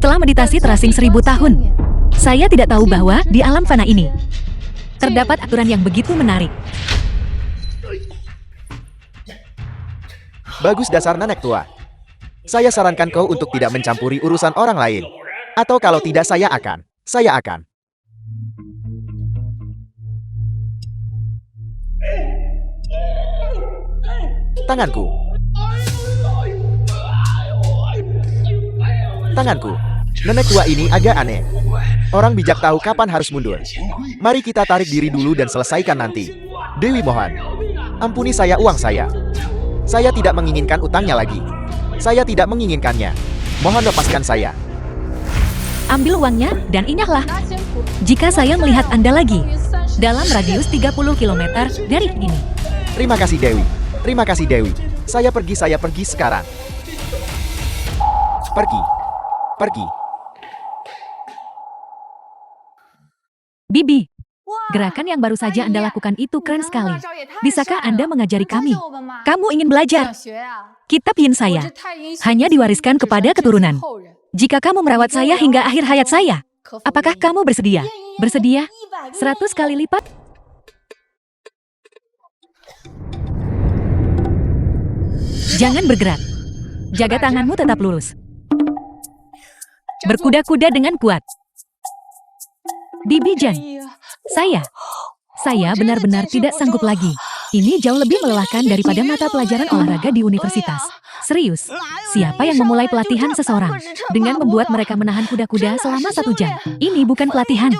Setelah meditasi terasing 1000 tahun, saya tidak tahu bahwa di alam fana ini terdapat aturan yang begitu menarik. Bagus dasar nenek tua. Saya sarankan kau untuk tidak mencampuri urusan orang lain. Atau kalau tidak saya akan. Tanganku. Nenek tua ini agak aneh. Orang bijak tahu kapan harus mundur. Mari kita tarik diri dulu dan selesaikan nanti. Dewi mohon. Ampuni saya uang saya. Saya tidak menginginkan utangnya lagi. Saya tidak menginginkannya. Mohon lepaskan saya. Ambil uangnya dan ingatlah, jika saya melihat Anda lagi, dalam radius 30 km dari ini. Terima kasih Dewi. Saya pergi sekarang. Pergi. Bibi, gerakan yang baru saja Anda lakukan itu keren sekali. Bisakah Anda mengajari kami? Kamu ingin belajar? Kitab yin saya hanya diwariskan kepada keturunan. Jika kamu merawat saya hingga akhir hayat saya, apakah kamu bersedia? Bersedia? 100 kali lipat? Jangan bergerak. Jaga tanganmu tetap lurus. Berkuda-kuda dengan kuat. Bibi Jan, saya benar-benar tidak sanggup lagi. Ini jauh lebih melelahkan daripada mata pelajaran olahraga di universitas. Serius, siapa yang memulai pelatihan seseorang dengan membuat mereka menahan kuda-kuda selama 1 jam? Ini bukan pelatihan.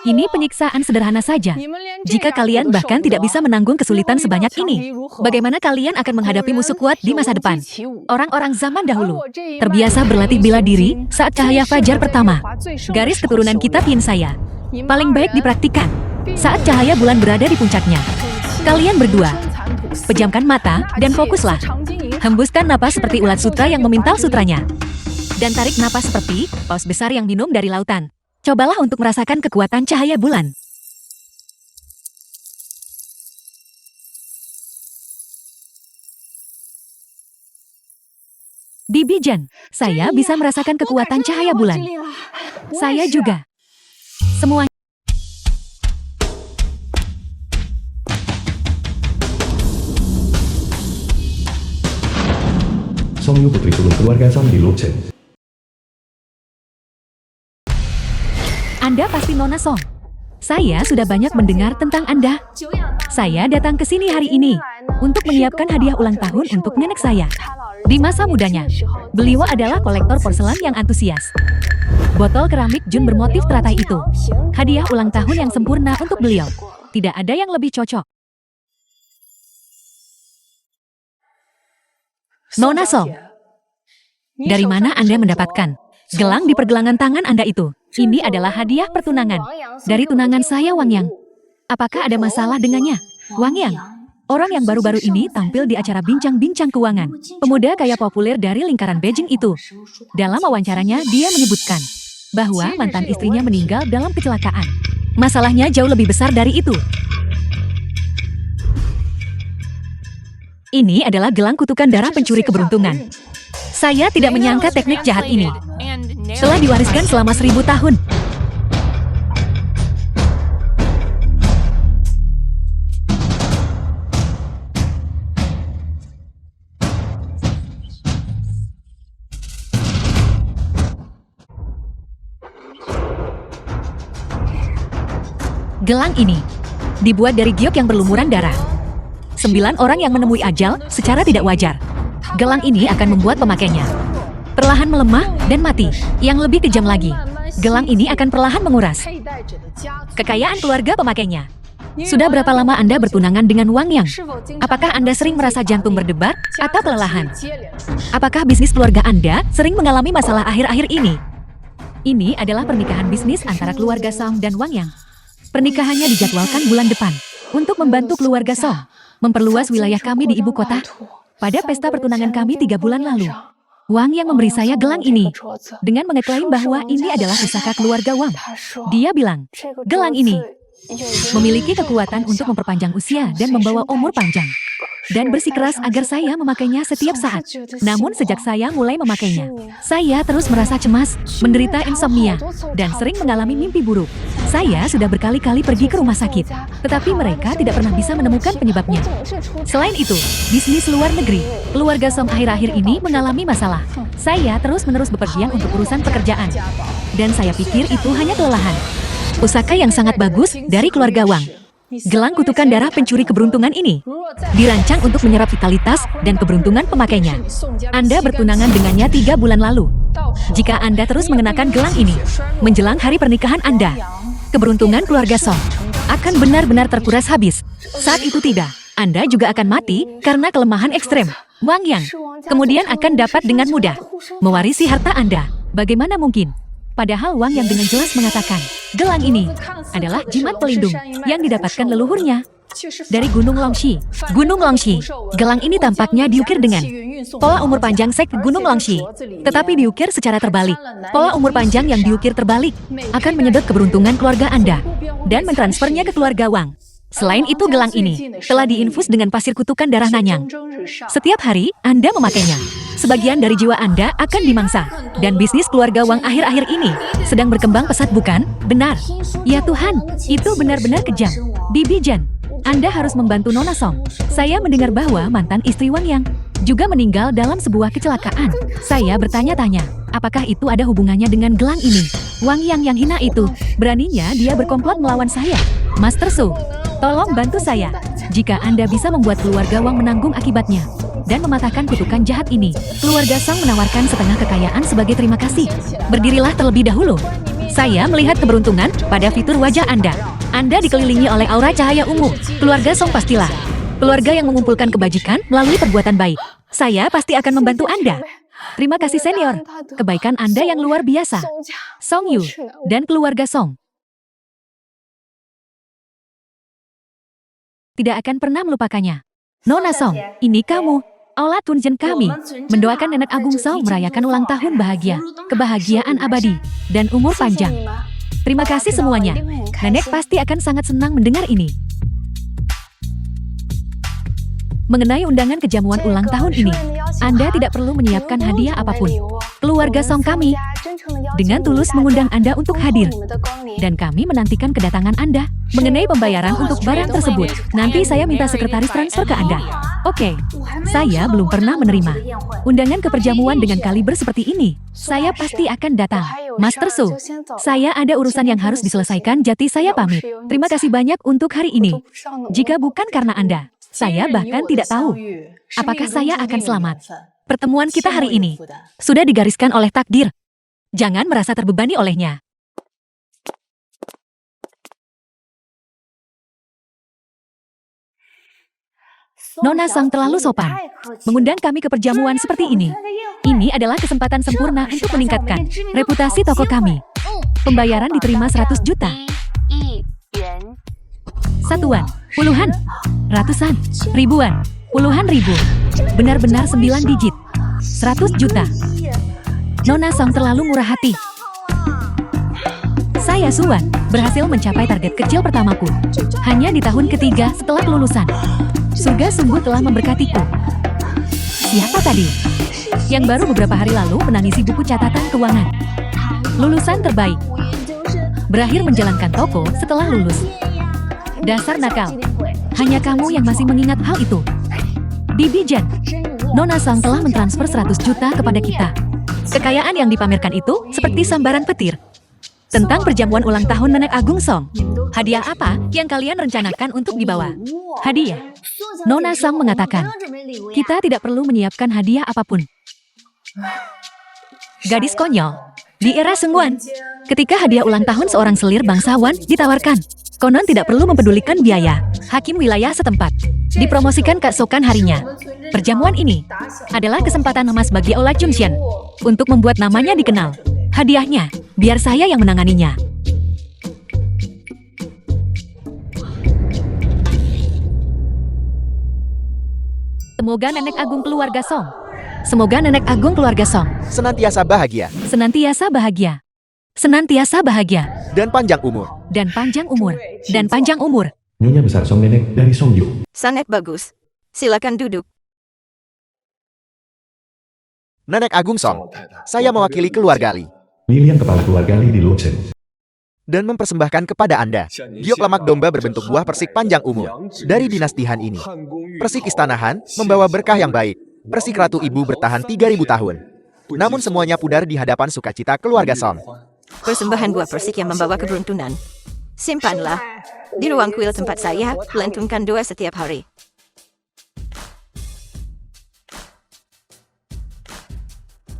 Ini penyiksaan sederhana saja. Jika kalian bahkan tidak bisa menanggung kesulitan sebanyak ini, bagaimana kalian akan menghadapi musuh kuat di masa depan? Orang-orang zaman dahulu terbiasa berlatih bela diri saat cahaya fajar pertama. Garis keturunan kitab yin saya paling baik dipraktikkan saat cahaya bulan berada di puncaknya. Kalian berdua, pejamkan mata dan fokuslah. Hembuskan napas seperti ulat sutra yang memintal sutranya. Dan tarik napas seperti paus besar yang minum dari lautan. Cobalah untuk merasakan kekuatan cahaya bulan. Bibi Jan, saya bisa merasakan kekuatan cahaya bulan. Saya juga. Semuanya. Songyu putri sulung keluarga Sam di Luchen. Anda pasti Nona Song. Saya sudah banyak mendengar tentang Anda. Saya datang ke sini hari ini untuk menyiapkan hadiah ulang tahun untuk nenek saya. Di masa mudanya, beliau adalah kolektor porselen yang antusias. Botol keramik Jun bermotif teratai itu, hadiah ulang tahun yang sempurna untuk beliau. Tidak ada yang lebih cocok. Nona Song, dari mana Anda mendapatkan gelang di pergelangan tangan Anda itu? Ini adalah hadiah pertunangan dari tunangan saya, Wang Yang. Apakah ada masalah dengannya? Wang Yang, orang yang baru-baru ini tampil di acara bincang-bincang keuangan. Pemuda kaya populer dari lingkaran Beijing itu. Dalam wawancaranya, dia menyebutkan bahwa mantan istrinya meninggal dalam kecelakaan. Masalahnya jauh lebih besar dari itu. Ini adalah gelang kutukan darah pencuri keberuntungan. Saya tidak menyangka teknik jahat ini telah diwariskan selama 1000 tahun. Gelang ini dibuat dari giok yang berlumuran darah. 9 orang yang menemui ajal secara tidak wajar. Gelang ini akan membuat pemakainya perlahan melemah dan mati. Yang lebih kejam lagi, gelang ini akan perlahan menguras kekayaan keluarga pemakainya. Sudah berapa lama Anda bertunangan dengan Wang Yang? Apakah Anda sering merasa jantung berdebar atau kelelahan? Apakah bisnis keluarga Anda sering mengalami masalah akhir-akhir ini? Ini adalah pernikahan bisnis antara keluarga Song dan Wang Yang. Pernikahannya dijadwalkan bulan depan untuk membantu keluarga Song memperluas wilayah kami di ibu kota. Pada pesta pertunangan kami 3 bulan lalu, Wang Yang memberi saya gelang ini dengan mengeklaim bahwa ini adalah pusaka keluarga Wang. Dia bilang, gelang ini memiliki kekuatan untuk memperpanjang usia dan membawa umur panjang. dan bersikeras agar saya memakainya setiap saat. Namun sejak saya mulai memakainya, saya terus merasa cemas, menderita insomnia, dan sering mengalami mimpi buruk. Saya sudah berkali-kali pergi ke rumah sakit, tetapi mereka tidak pernah bisa menemukan penyebabnya. Selain itu, bisnis luar negeri, keluarga Song akhir-akhir ini mengalami masalah. Saya terus-menerus bepergian untuk urusan pekerjaan, dan saya pikir itu hanya kelelahan. Pusaka yang sangat bagus dari keluarga Wang. Gelang kutukan darah pencuri keberuntungan ini dirancang untuk menyerap vitalitas dan keberuntungan pemakainya. Anda bertunangan dengannya 3 bulan lalu. Jika Anda terus mengenakan gelang ini menjelang hari pernikahan Anda, keberuntungan keluarga Song akan benar-benar terkuras habis. Saat itu tidak, Anda juga akan mati karena kelemahan ekstrem. Wang Yang kemudian akan dapat dengan mudah mewarisi harta Anda. Bagaimana mungkin? Padahal Wang Yang dengan jelas mengatakan, gelang ini adalah jimat pelindung yang didapatkan leluhurnya dari Gunung Longxi. Gunung Longxi, gelang ini tampaknya diukir dengan pola umur panjang sekte Gunung Longxi, tetapi diukir secara terbalik. Pola umur panjang yang diukir terbalik akan menyedot keberuntungan keluarga Anda dan mentransfernya ke keluarga Wang. Selain itu, gelang ini telah diinfus dengan pasir kutukan darah Nanyang. Setiap hari Anda memakainya, sebagian dari jiwa Anda akan dimangsa. Dan bisnis keluarga Wang akhir-akhir ini sedang berkembang pesat, bukan? Benar. Ya Tuhan, itu benar-benar kejam. Bibi Jen, Anda harus membantu Nona Song. Saya mendengar bahwa mantan istri Wang Yang juga meninggal dalam sebuah kecelakaan. Saya bertanya-tanya, apakah itu ada hubungannya dengan gelang ini? Wang yang hina itu, beraninya dia berkomplot melawan saya. Master Su, tolong bantu saya. Jika Anda bisa membuat keluarga Wang menanggung akibatnya dan mematahkan kutukan jahat ini, keluarga Song menawarkan setengah kekayaan sebagai terima kasih. Berdirilah terlebih dahulu. Saya melihat keberuntungan pada fitur wajah Anda. Anda dikelilingi oleh aura cahaya ungu. Keluarga Song pastilah keluarga yang mengumpulkan kebajikan melalui perbuatan baik. Saya pasti akan membantu Anda. Terima kasih senior. Kebaikan Anda yang luar biasa. Song Yu dan keluarga Song tidak akan pernah melupakannya. Nona Song, ini kamu. Aula Tunjen kami mendoakan Nenek Agung Song merayakan ulang tahun bahagia, kebahagiaan abadi, dan umur panjang. Terima kasih semuanya. Nenek pasti akan sangat senang mendengar ini. Mengenai undangan kejamuan ulang tahun ini, Anda tidak perlu menyiapkan hadiah apapun. Keluarga Song kami dengan tulus mengundang Anda untuk hadir, dan kami menantikan kedatangan Anda. Mengenai pembayaran untuk barang tersebut, nanti saya minta sekretaris transfer ke Anda. Oke, saya belum pernah menerima undangan ke perjamuan dengan kaliber seperti ini. Saya pasti akan datang. Master Su, saya ada urusan yang harus diselesaikan, jadi saya pamit. Terima kasih banyak untuk hari ini. Jika bukan karena Anda, saya bahkan tidak tahu apakah saya akan selamat. Pertemuan kita hari ini sudah digariskan oleh takdir. Jangan merasa terbebani olehnya. Nona Sang terlalu sopan mengundang kami ke perjamuan seperti ini. Ini adalah kesempatan sempurna untuk meningkatkan reputasi toko kami. Pembayaran diterima 100 juta. Satuan, puluhan, ratusan, ribuan, puluhan ribu. Benar-benar 9 digit. 100 juta. Nona Song terlalu murah hati. Saya Suwan berhasil mencapai target kecil pertamaku hanya di tahun ketiga setelah kelulusan. Surga sungguh telah memberkatiku. Siapa tadi? Yang baru beberapa hari lalu menangisi buku catatan keuangan. Lulusan terbaik. Berakhir menjalankan toko setelah lulus. Dasar nakal. Hanya kamu yang masih mengingat hal itu. Bibi Jen, Nona Song telah mentransfer 100 juta kepada kita. Kekayaan yang dipamerkan itu seperti sambaran petir. Tentang perjamuan ulang tahun Nenek Agung Song. Hadiah apa yang kalian rencanakan untuk dibawa? Hadiah. Nona Song mengatakan, kita tidak perlu menyiapkan hadiah apapun. Gadis konyol. Di era Sengguan, ketika hadiah ulang tahun seorang selir bangsawan ditawarkan, konon tidak perlu mempedulikan biaya. Hakim wilayah setempat dipromosikan keesokan harinya. Perjamuan ini adalah kesempatan emas bagi Aula Chunxian untuk membuat namanya dikenal. Hadiahnya, biar saya yang menanganinya. Semoga Nenek Agung keluarga Song. Semoga Nenek Agung keluarga Song senantiasa bahagia senantiasa bahagia. Senantiasa bahagia. dan panjang umur. Dan panjang umur. Dan panjang umur. Nyonya besar Song Nenek dari Song Yu. Sangat bagus. Silakan duduk. Nenek Agung Song, saya mewakili keluarga Li Pilihan kepala keluarga Li di Loceng. dan mempersembahkan kepada Anda giok lemak domba berbentuk buah persik panjang umur dari dinasti Han ini. Persik Istana Han membawa berkah yang baik. Persik Ratu Ibu bertahan 3000 tahun. Namun semuanya pudar di hadapan sukacita keluarga Song. Persembahan buah persik yang membawa keberuntungan. Simpanlah. Di ruang kuil tempat saya, lantunkan doa setiap hari.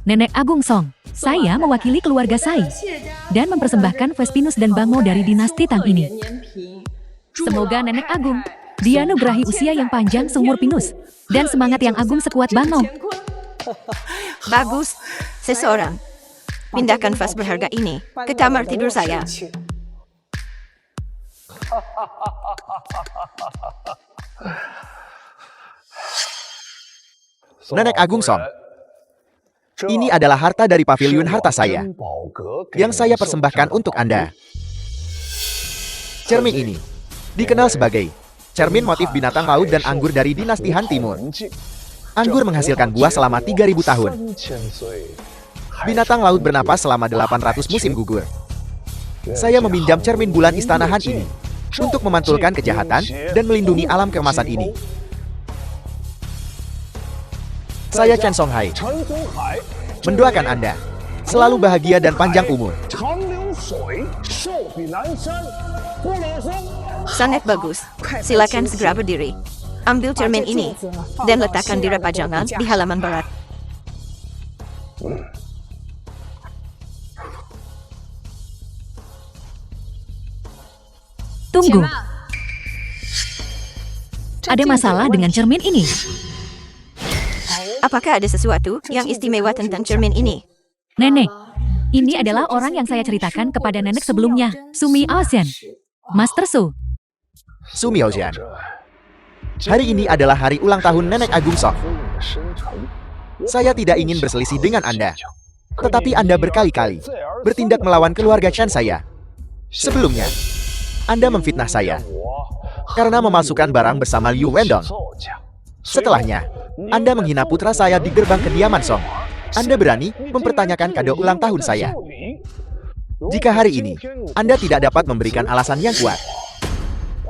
Nenek Agung Song, saya mewakili keluarga Sai dan mempersembahkan Vespinus dan Bangmo dari dinasti Tang ini. Semoga Nenek Agung dianugerahi usia yang panjang seumur Pinus dan semangat yang agung sekuat Bangmo. Bagus. Seseorang. Pindahkan vas berharga ini ke kamar tidur saya. Nenek Agung Song, ini adalah harta dari pavilion harta saya yang saya persembahkan untuk Anda. Cermin ini dikenal sebagai cermin motif binatang laut dan anggur dari dinasti Han Timur. Anggur menghasilkan buah selama 3000 tahun. Binatang laut bernapas selama 800 musim gugur. Saya meminjam cermin bulan Istana Han ini untuk memantulkan kejahatan dan melindungi alam keemasan ini. Saya Chen Songhai, mendoakan Anda selalu bahagia dan panjang umur. Sangat bagus. Silakan segera berdiri. Ambil cermin ini dan letakkan di pajangan di halaman barat. Tunggu. Ada masalah dengan cermin ini. Apakah ada sesuatu yang istimewa tentang cermin ini? Nenek, ini adalah orang yang saya ceritakan kepada nenek sebelumnya, Sumi Aosian. Master Su, Su Miaoxian. Hari ini adalah hari ulang tahun Nenek Agung Song. Saya tidak ingin berselisih dengan Anda, tetapi Anda berkali-kali bertindak melawan keluarga Chan saya. Sebelumnya, Anda memfitnah saya karena memasukkan barang bersama Liu Wendong. Setelahnya, Anda menghina putra saya di gerbang kediaman Song. Anda berani mempertanyakan kado ulang tahun saya. Jika hari ini Anda tidak dapat memberikan alasan yang kuat,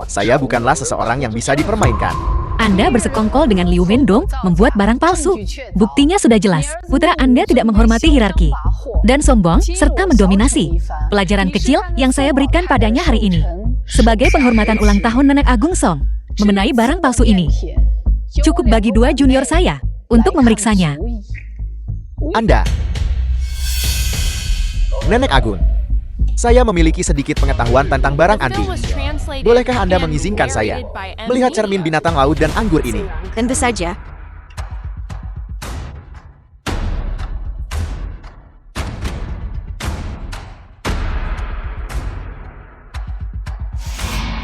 saya bukanlah seseorang yang bisa dipermainkan. Anda bersekongkol dengan Liu Wendong membuat barang palsu. Buktinya sudah jelas, putra Anda tidak menghormati hierarki dan sombong serta mendominasi. Pelajaran kecil yang saya berikan padanya hari ini sebagai penghormatan ulang tahun Nenek Agung Song mengenai barang palsu ini. Cukup bagi 2 junior saya untuk memeriksanya. Anda, Nenek Agung, saya memiliki sedikit pengetahuan tentang barang antik. Bolehkah Anda mengizinkan saya melihat cermin binatang laut dan anggur ini? Tentu saja.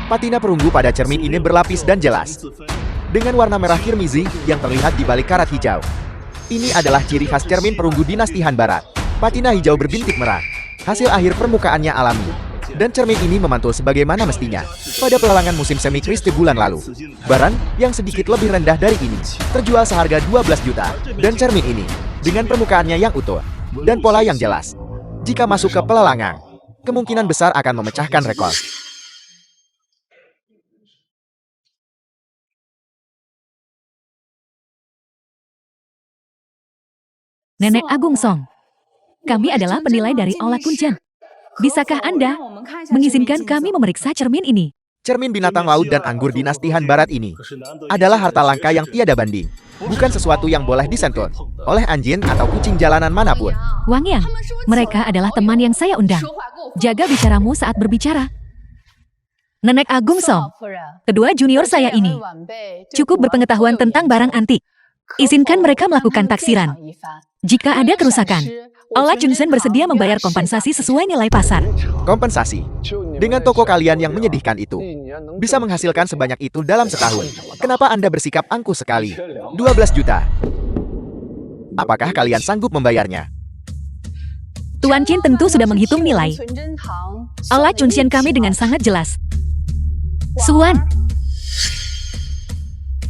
Patina perunggu pada cermin ini berlapis dan jelas, dengan warna merah kirmizi yang terlihat di balik karat hijau. Ini adalah ciri khas cermin perunggu dinasti Han Barat. Patina hijau berbintik merah, hasil akhir permukaannya alami. Dan cermin ini memantul sebagaimana mestinya pada pelelangan musim semi Kristi bulan lalu. Barang yang sedikit lebih rendah dari ini terjual seharga 12 juta. Dan cermin ini dengan permukaannya yang utuh dan pola yang jelas, jika masuk ke pelelangan, kemungkinan besar akan memecahkan rekor. Nenek Agung Song, kami adalah penilai dari Aula Kuncen. Bisakah Anda mengizinkan kami memeriksa cermin ini? Cermin binatang laut dan anggur dinasti Han Barat ini adalah harta langka yang tiada banding. Bukan sesuatu yang boleh disentuh oleh anjing atau kucing jalanan manapun. Wang Yang, mereka adalah teman yang saya undang. Jaga bicaramu saat berbicara. Nenek Agung Song, kedua junior saya ini cukup berpengetahuan tentang barang antik. Izinkan mereka melakukan taksiran. Jika ada kerusakan, Aula Junsen bersedia membayar kompensasi sesuai nilai pasar. Kompensasi? Dengan toko kalian yang menyedihkan itu bisa menghasilkan sebanyak itu dalam setahun. Kenapa Anda bersikap angkuh sekali? 12 juta. Apakah kalian sanggup membayarnya? Tuan Chin tentu sudah menghitung nilai. Aula Junsen kami dengan sangat jelas. Suan,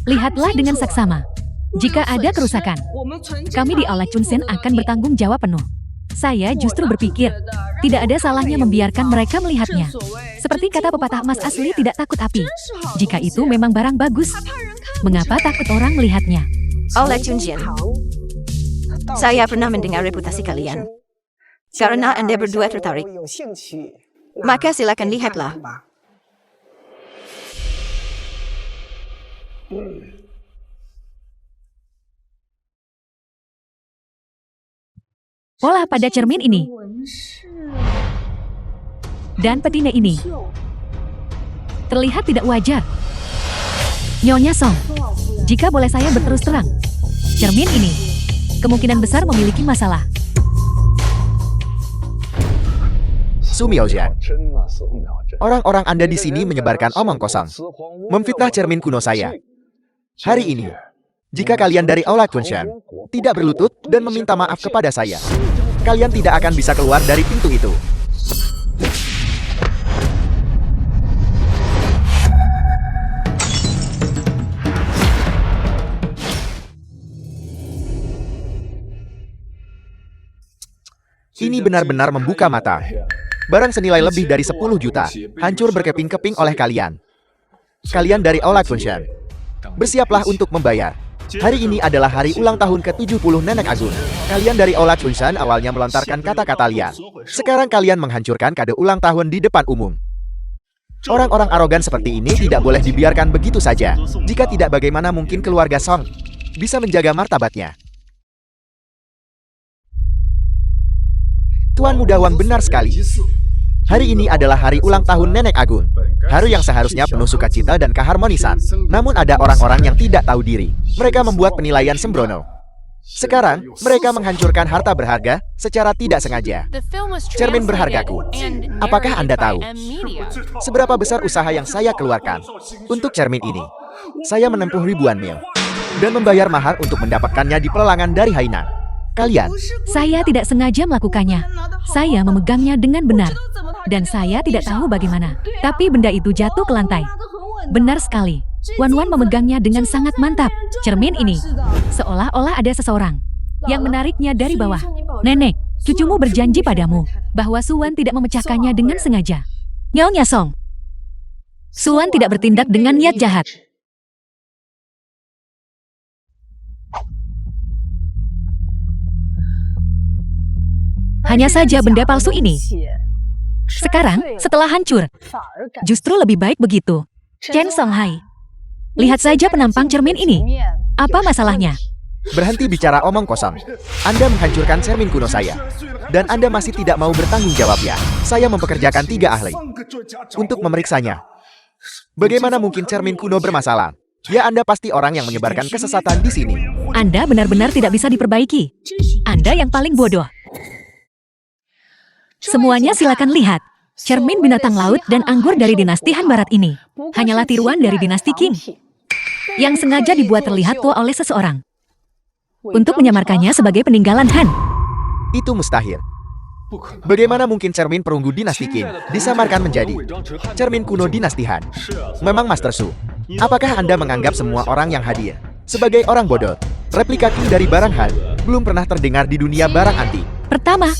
Lihatlah dengan saksama. Jika ada kerusakan, kami di Aula Chunsen akan bertanggung jawab penuh. Saya justru berpikir, tidak ada salahnya membiarkan mereka melihatnya. Seperti kata pepatah emas asli tidak takut api. Jika itu memang barang bagus, mengapa takut orang melihatnya? Aula Chunjian, saya pernah mendengar reputasi kalian. Karena Anda berdua tertarik, maka silakan lihatlah. Pola pada cermin ini dan betina ini terlihat tidak wajar. Nyonya Song, jika boleh saya berterus terang, cermin ini kemungkinan besar memiliki masalah. Su Miaojian, orang-orang Anda di sini menyebarkan omong kosong, memfitnah cermin kuno saya. Hari ini, jika kalian dari Aula Chunsen tidak berlutut dan meminta maaf kepada saya, kalian tidak akan bisa keluar dari pintu itu. Ini benar-benar membuka mata. Barang senilai lebih dari 10 juta, hancur berkeping-keping oleh kalian. Kalian dari Aula Chunsen, bersiaplah untuk membayar. Hari ini adalah hari ulang tahun ke-70 Nenek Agung. Kalian dari Aula Chunsen awalnya melontarkan kata-kata liar. Sekarang kalian menghancurkan kado ulang tahun di depan umum. Orang-orang arogan seperti ini tidak boleh dibiarkan begitu saja. Jika tidak, bagaimana mungkin keluarga Song bisa menjaga martabatnya? Tuan Muda Wang benar sekali. Hari ini adalah hari ulang tahun Nenek Agung. Hari yang seharusnya penuh sukacita dan keharmonisan. Namun ada orang-orang yang tidak tahu diri. Mereka membuat penilaian sembrono. Sekarang, mereka menghancurkan harta berharga secara tidak sengaja. Cermin berhargaku. Apakah Anda tahu seberapa besar usaha yang saya keluarkan untuk cermin ini? Saya menempuh ribuan mil dan membayar mahar untuk mendapatkannya di pelelangan dari Hainan. Kalian, Saya tidak sengaja melakukannya. Saya memegangnya dengan benar. Dan saya tidak tahu bagaimana. Tapi benda itu jatuh ke lantai. Benar sekali. Wan Wan memegangnya dengan sangat mantap. Cermin ini, seolah-olah ada seseorang yang menariknya dari bawah. Nenek, cucumu berjanji padamu bahwa Suwan tidak memecahkannya dengan sengaja. Nyonya Song, Suwan tidak bertindak dengan niat jahat. Hanya saja benda palsu ini sekarang, setelah hancur, justru lebih baik begitu. Chen Songhai, lihat saja penampang cermin ini. Apa masalahnya? berhenti bicara omong kosong. Anda menghancurkan cermin kuno saya. Dan Anda masih tidak mau bertanggung jawab ya. Saya mempekerjakan 3 ahli untuk memeriksanya. Bagaimana mungkin cermin kuno bermasalah? Ya, Anda pasti orang yang menyebarkan kesesatan di sini. Anda benar-benar tidak bisa diperbaiki. Anda yang paling bodoh. Semuanya silakan lihat. Cermin binatang laut dan anggur dari dinasti Han Barat ini hanyalah tiruan dari dinasti Qing yang sengaja dibuat terlihat tua oleh seseorang untuk menyamarkannya sebagai peninggalan Han. Itu mustahil. Bagaimana mungkin cermin perunggu dinasti Qing disamarkan menjadi cermin kuno dinasti Han? Memang Master Su, apakah Anda menganggap semua orang yang hadir sebagai orang bodoh? Replika Qing dari barang Han belum pernah terdengar di dunia barang antik. Pertama,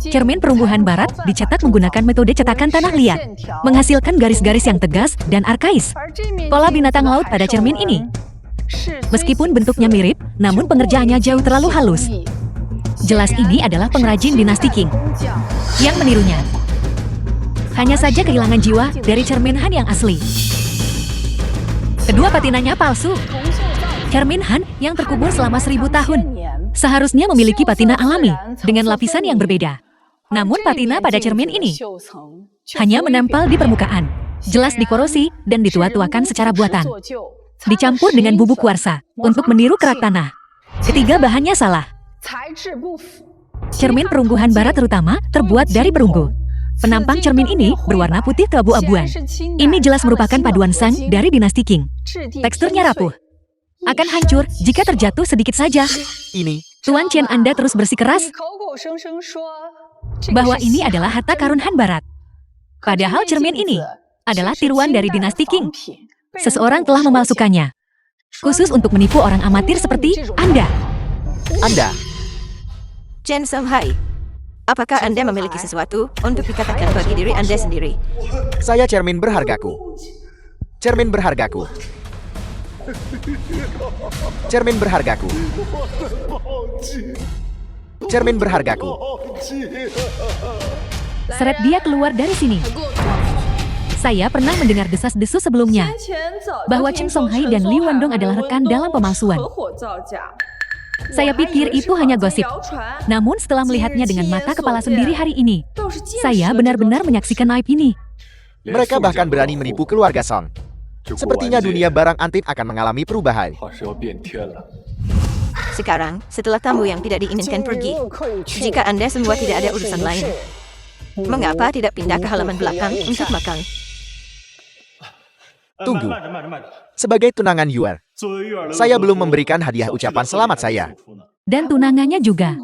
cermin perunggu Han Barat dicetak menggunakan metode cetakan tanah liat, menghasilkan garis-garis yang tegas dan arkais. Pola binatang laut pada cermin ini, meskipun bentuknya mirip, namun pengerjaannya jauh terlalu halus. Jelas ini adalah pengrajin dinasti Qing yang menirunya. Hanya saja kehilangan jiwa dari cermin Han yang asli. Kedua, patinanya palsu. Cermin Han yang terkubur selama 1000 tahun seharusnya memiliki patina alami dengan lapisan yang berbeda. Namun patina pada cermin ini hanya menempel di permukaan, jelas dikorosi dan ditua-tuakan secara buatan, dicampur dengan bubuk kuarsa untuk meniru kerak tanah. Ketiga, bahannya salah. Cermin perunggu Han Barat terutama terbuat dari perunggu. Penampang cermin ini berwarna putih keabu-abuan. Ini jelas merupakan paduan Sang dari dinasti Qing. Teksturnya rapuh, akan hancur jika terjatuh sedikit saja. Ini, Tuan Chen, Anda terus bersikeras bahwa ini adalah harta karun Han Barat. Padahal cermin ini adalah tiruan dari dinasti Qing. Seseorang telah memalsukannya. Khusus untuk menipu orang amatir seperti Anda. Anda, Chen Songhai, apakah Anda memiliki sesuatu untuk dikatakan bagi diri Anda sendiri? saya cermin berhargaku. Cermin berhargaku. Cermin berhargaku. Cermin berhargaku. Seret dia keluar dari sini. Saya pernah mendengar desas-desus sebelumnya bahwa Chen Songhai dan Li Wandong adalah rekan dalam pemalsuan. Saya pikir itu hanya gosip. Namun setelah melihatnya dengan mata kepala sendiri hari ini, saya benar-benar menyaksikan aib ini. Mereka bahkan berani menipu keluarga Song. Sepertinya dunia barang antik akan mengalami perubahan. Sekarang, setelah tamu yang tidak diinginkan pergi, jika Anda semua tidak ada urusan lain, mengapa tidak pindah ke halaman belakang untuk makan? Tunggu. Sebagai tunangan Yuer, saya belum memberikan hadiah ucapan selamat saya. Dan tunangannya juga.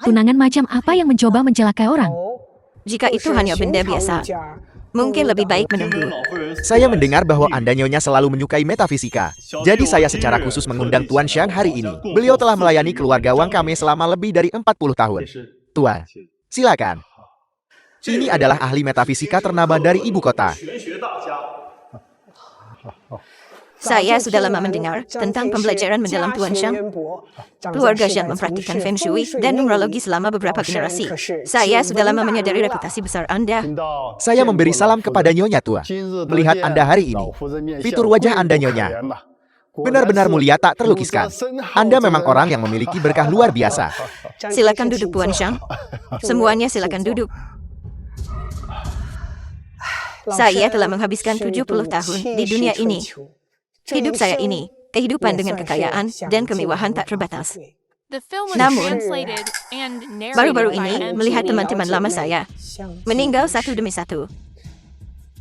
Tunangan macam apa yang mencoba mencelakai orang? Jika itu hanya benda biasa, mungkin lebih baik menunggu. Saya mendengar bahwa Anda Nyonya selalu menyukai metafisika. Jadi saya secara khusus mengundang Tuan Xiang hari ini. Beliau telah melayani keluarga Wang Kame selama lebih dari 40 tahun. Tuan, silakan. Ini adalah ahli metafisika ternama dari ibu kota. Saya sudah lama mendengar tentang pembelajaran mendalam Tuan Xiang. Keluarga Xiang mempraktikkan Feng Shui dan numerologi selama beberapa generasi. Saya sudah lama menyadari reputasi besar Anda. Saya memberi salam kepada Nyonya Tua. Melihat Anda hari ini, fitur wajah Anda Nyonya benar-benar mulia tak terlukiskan. Anda memang orang yang memiliki berkah luar biasa. Silakan duduk Tuan Xiang. Semuanya silakan duduk. Saya telah menghabiskan 70 tahun di dunia ini. Hidup saya ini, kehidupan dengan kekayaan dan kemewahan tak terbatas. Namun, baru-baru ini melihat teman-teman lama saya meninggal satu demi satu.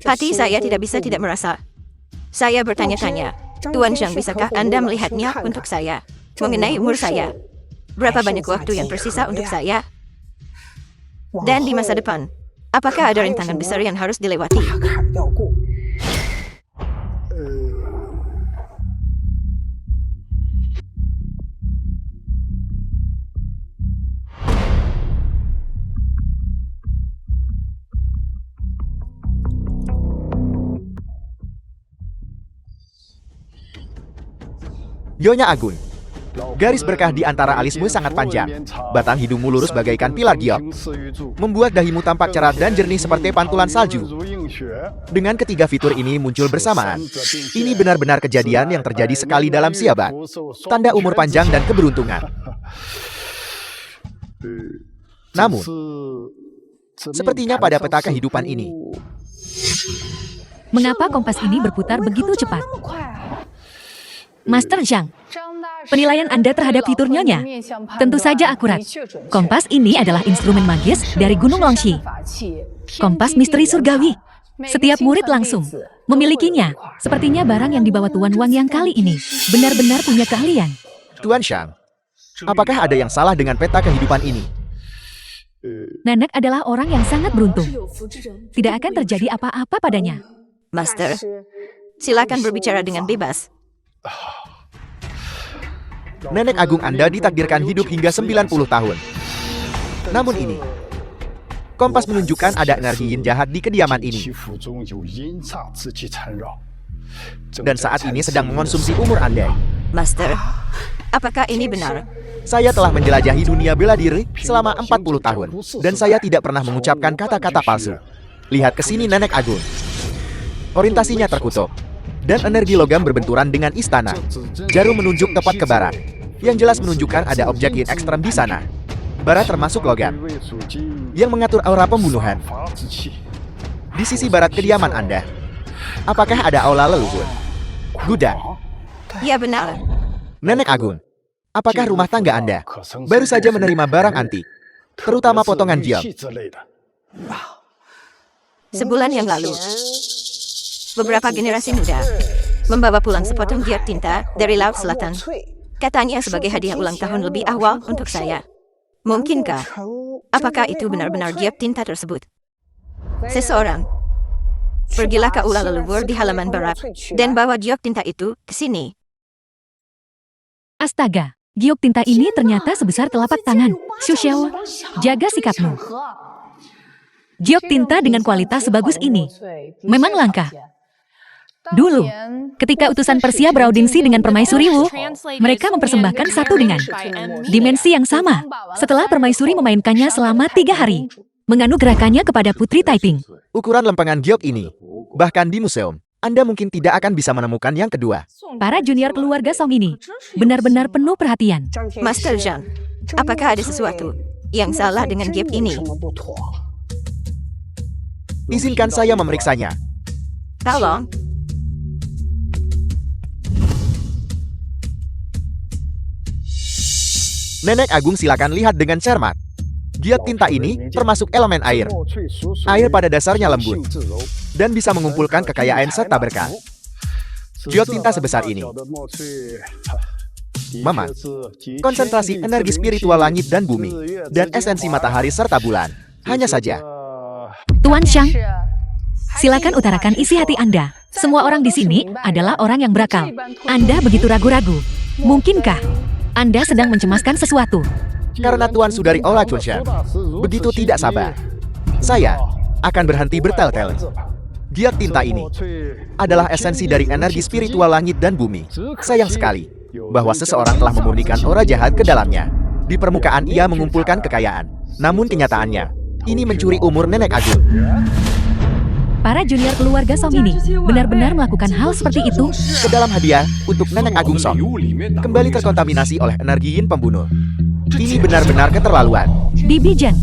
Hati saya tidak bisa tidak merasa. Saya bertanya-tanya, Tuan Xiang, bisakah Anda melihatnya untuk saya? Mengenai umur saya, berapa banyak waktu yang tersisa untuk saya? Dan di masa depan, apakah ada rintangan besar yang harus dilewati? Nyonya Agun, garis berkah di antara alismu sangat panjang. Batang hidungmu lurus bagaikan pilar giok, membuat dahimu tampak cerah dan jernih seperti pantulan salju. Dengan ketiga fitur ini muncul bersamaan, ini benar-benar kejadian yang terjadi sekali dalam siabat. Tanda umur panjang dan keberuntungan. Namun, sepertinya pada peta kehidupan ini, Mengapa kompas ini berputar begitu cepat? Master Zhang, penilaian Anda terhadap fitur Nyonya tentu saja akurat. Kompas ini adalah instrumen magis dari Gunung Longxi. Kompas misteri surgawi. Setiap murid langsung memilikinya. Sepertinya barang yang dibawa Tuan Wang yang kali ini benar-benar punya keahlian. Tuan Xiang, apakah ada yang salah dengan peta kehidupan ini? Nanak adalah orang yang sangat beruntung. Tidak akan terjadi apa-apa padanya. Master, silakan berbicara dengan bebas. Nenek agung Anda ditakdirkan hidup hingga 90 tahun. Namun ini, kompas menunjukkan ada energi yin jahat di kediaman ini. Dan saat ini sedang mengonsumsi umur Anda. Master, apakah ini benar? Saya telah menjelajahi dunia bela diri selama 40 tahun. Dan saya tidak pernah mengucapkan kata-kata palsu. Lihat ke sini Nenek Agung. Orientasinya terkutuk. Dan energi logam berbenturan dengan istana. Jarum menunjuk tepat ke barat. Yang jelas menunjukkan ada objek yin ekstrem di sana. Barat termasuk logam. Yang mengatur aura pembunuhan. Di sisi barat kediaman Anda, apakah ada aula leluhur? Gudang. Ya benar. Nenek Agung, apakah rumah tangga Anda baru saja menerima barang antik, terutama potongan giok? Sebulan yang lalu, beberapa generasi muda membawa pulang sepotong giok tinta dari Laut Selatan. Katanya sebagai hadiah ulang tahun lebih awal untuk saya. Mungkinkah? Apakah itu benar-benar giok tinta tersebut? Seseorang, pergilah ke aula leluhur di halaman barat dan bawa giok tinta itu ke sini. Astaga, giok tinta ini ternyata sebesar telapak tangan. Xu Xiao, jaga sikapmu. Giok tinta dengan kualitas sebagus ini memang langka. Dulu, ketika utusan Persia beraudinsi dengan permaisuri Wu, mereka mempersembahkan satu dengan dimensi yang sama. Setelah permaisuri memainkannya selama 3 hari, menganugerahkannya kepada Putri Taiping. Ukuran lempengan giok ini, bahkan di museum, Anda mungkin tidak akan bisa menemukan yang kedua. Para junior keluarga Song ini benar-benar penuh perhatian. Master Zhang, apakah ada sesuatu yang salah dengan gift ini? Izinkan saya memeriksanya. Tolong. Nenek Agung, silakan lihat dengan cermat. Giok tinta ini termasuk elemen air. Air pada dasarnya lembut dan bisa mengumpulkan kekayaan serta berkah. Giok tinta sebesar ini, Mama, konsentrasi energi spiritual langit dan bumi, dan esensi matahari serta bulan. Hanya saja, Tuan Xiang, silakan utarakan isi hati Anda. Semua orang di sini adalah orang yang berakal. Anda begitu ragu-ragu. Mungkinkah Anda sedang mencemaskan sesuatu? karena Tuan Sudari Ola Chunshan begitu tidak sabar, saya akan berhenti bertel-tel. Giok tinta ini adalah esensi dari energi spiritual langit dan bumi. Sayang sekali bahwa seseorang telah memurnikan aura jahat ke dalamnya. Di permukaan ia mengumpulkan kekayaan, namun kenyataannya, ini mencuri umur Nenek Agung. Para junior keluarga Song ini benar-benar melakukan hal seperti itu. Ke dalam hadiah untuk Nenek Agung Song kembali terkontaminasi oleh energi yin pembunuh. Ini benar-benar keterlaluan. Bibi Jen,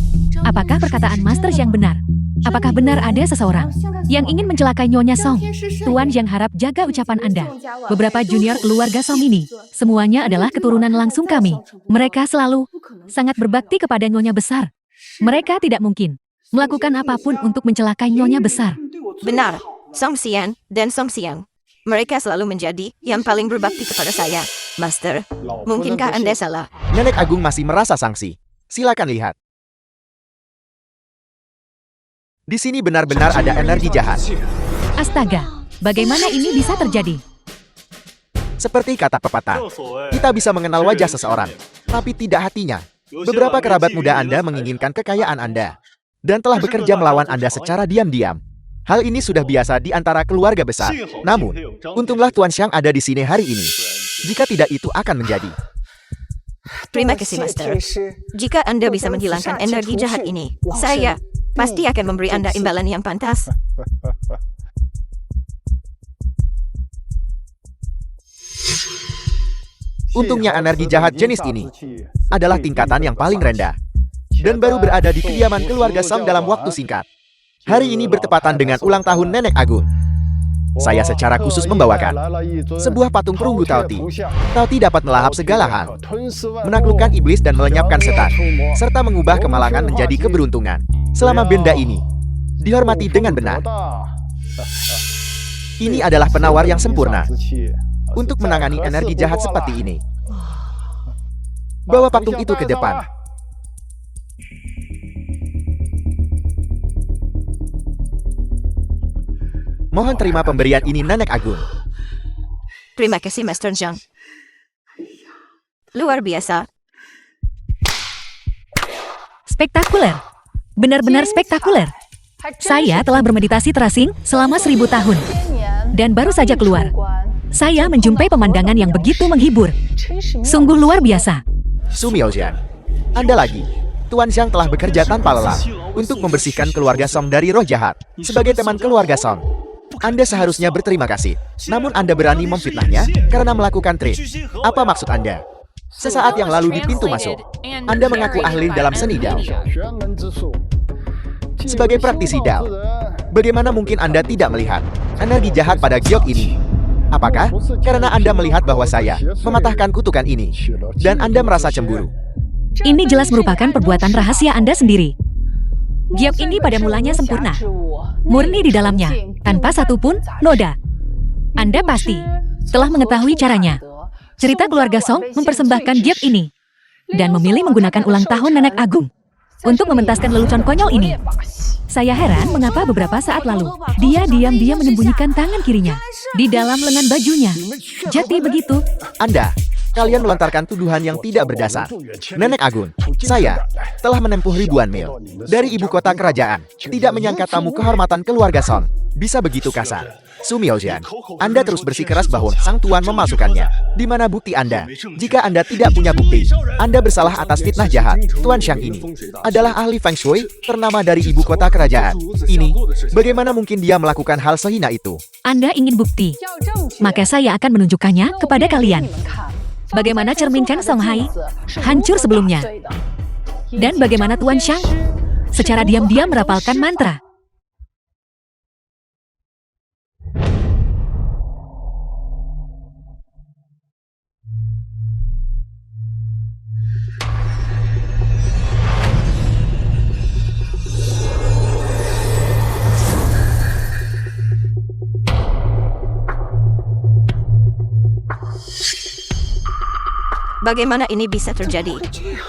apakah perkataan Master yang benar? Apakah benar ada seseorang yang ingin mencelakai Nyonya Song? Tuan yang harap jaga ucapan Anda. Beberapa junior keluarga Song ini, semuanya adalah keturunan langsung kami. Mereka selalu sangat berbakti kepada Nyonya Besar. Mereka tidak mungkin melakukan apapun untuk mencelakai Nyonya Besar. Benar, Song Xian dan Song Xiang. Mereka selalu menjadi yang paling berbakti kepada saya. Master, mungkinkah Anda salah? Nenek Agung masih merasa sangsi. Silakan lihat. Di sini benar-benar ada energi jahat. Astaga, bagaimana ini bisa terjadi? Seperti kata pepatah, kita bisa mengenal wajah seseorang, tapi tidak hatinya. Beberapa kerabat muda Anda menginginkan kekayaan Anda dan telah bekerja melawan Anda secara diam-diam. Hal ini sudah biasa di antara keluarga besar. Namun, untunglah Tuan Xiang ada di sini hari ini. Jika tidak, itu akan menjadi. Terima kasih, Master. Jika Anda bisa menghilangkan energi jahat ini, saya pasti akan memberi Anda imbalan yang pantas. Untungnya energi jahat jenis ini adalah tingkatan yang paling rendah dan baru berada di kediaman keluarga Song dalam waktu singkat. Hari ini bertepatan dengan ulang tahun Nenek Agung. Saya secara khusus membawakan sebuah patung perunggu Taoti. Taoti dapat melahap segala hal, menaklukkan iblis dan melenyapkan setan, serta mengubah kemalangan menjadi keberuntungan. Selama benda ini dihormati dengan benar, ini adalah penawar yang sempurna untuk menangani energi jahat seperti ini. Bawa patung itu ke depan. Mohon terima pemberian ini, Nenek Agung. Terima kasih, Master Zhang. Luar biasa. Spektakuler. Benar-benar spektakuler. Saya telah bermeditasi terasing selama 1000 tahun. Dan baru saja keluar, saya menjumpai pemandangan yang begitu menghibur. Sungguh luar biasa. Su Miaojian, Anda lagi. Tuan Xiang telah bekerja tanpa lelah untuk membersihkan keluarga Song dari roh jahat. Sebagai teman keluarga Song, Anda seharusnya berterima kasih. Namun Anda berani memfitnahnya karena melakukan trik. Apa maksud Anda? Sesaat yang lalu di pintu masuk, Anda mengaku ahli dalam seni Dao. Sebagai praktisi Dao, bagaimana mungkin Anda tidak melihat energi jahat pada giok ini? Apakah karena Anda melihat bahwa saya mematahkan kutukan ini dan Anda merasa cemburu? Ini jelas merupakan perbuatan rahasia Anda sendiri. Giok ini pada mulanya sempurna, murni di dalamnya, tanpa satupun noda. Anda pasti telah mengetahui caranya. Cerita keluarga Song mempersembahkan giok ini dan memilih menggunakan ulang tahun Nenek Agung untuk mementaskan lelucon konyol ini. Saya heran mengapa beberapa saat lalu dia diam-diam menyembunyikan tangan kirinya di dalam lengan bajunya. Jadi begitu. Anda Kalian melontarkan tuduhan yang tidak berdasar. Nenek Agung, saya telah menempuh ribuan mil dari ibu kota kerajaan. Tidak menyangka tamu kehormatan keluarga Song bisa begitu kasar. Su Miaojian, Anda terus bersikeras bahwa sang tuan memasukkannya. Di mana bukti Anda? Jika Anda tidak punya bukti, Anda bersalah atas fitnah jahat. Tuan Xiang ini adalah ahli Feng Shui ternama dari ibu kota kerajaan. Ini, bagaimana mungkin dia melakukan hal sehina itu? Anda ingin bukti? Maka saya akan menunjukkannya kepada kalian. Bagaimana cermin Chen Songhai hancur sebelumnya. Dan bagaimana Tuan Xiang secara diam-diam merapalkan mantra. Bagaimana ini bisa terjadi?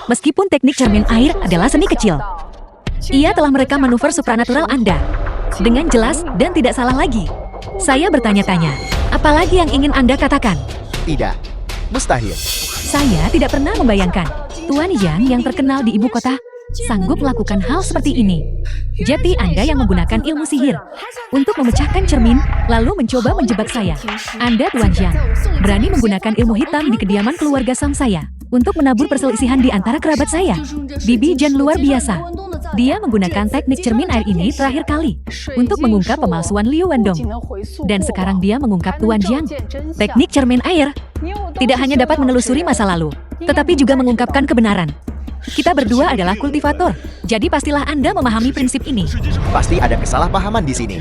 Meskipun teknik cermin air adalah seni kecil, ia telah merekam manuver supranatural Anda dengan jelas dan tidak salah lagi. Saya bertanya-tanya, apalagi yang ingin Anda katakan? Tidak, mustahil. Saya tidak pernah membayangkan Tuan Yang yang terkenal di ibu kota sanggup melakukan hal seperti ini. Jadi Anda yang menggunakan ilmu sihir untuk memecahkan cermin, lalu mencoba menjebak saya. Anda Tuan Yang berani menggunakan ilmu hitam di kediaman keluarga Song saya untuk menabur perselisihan di antara kerabat saya. Bibi Jen luar biasa. Dia menggunakan teknik cermin air ini terakhir kali untuk mengungkap pemalsuan Liu Wendong. Dan sekarang dia mengungkap Tuan Jiang. Teknik cermin air tidak hanya dapat menelusuri masa lalu, tetapi juga mengungkapkan kebenaran. Kita berdua adalah kultivator, jadi pastilah Anda memahami prinsip ini. Pasti ada kesalahpahaman di sini.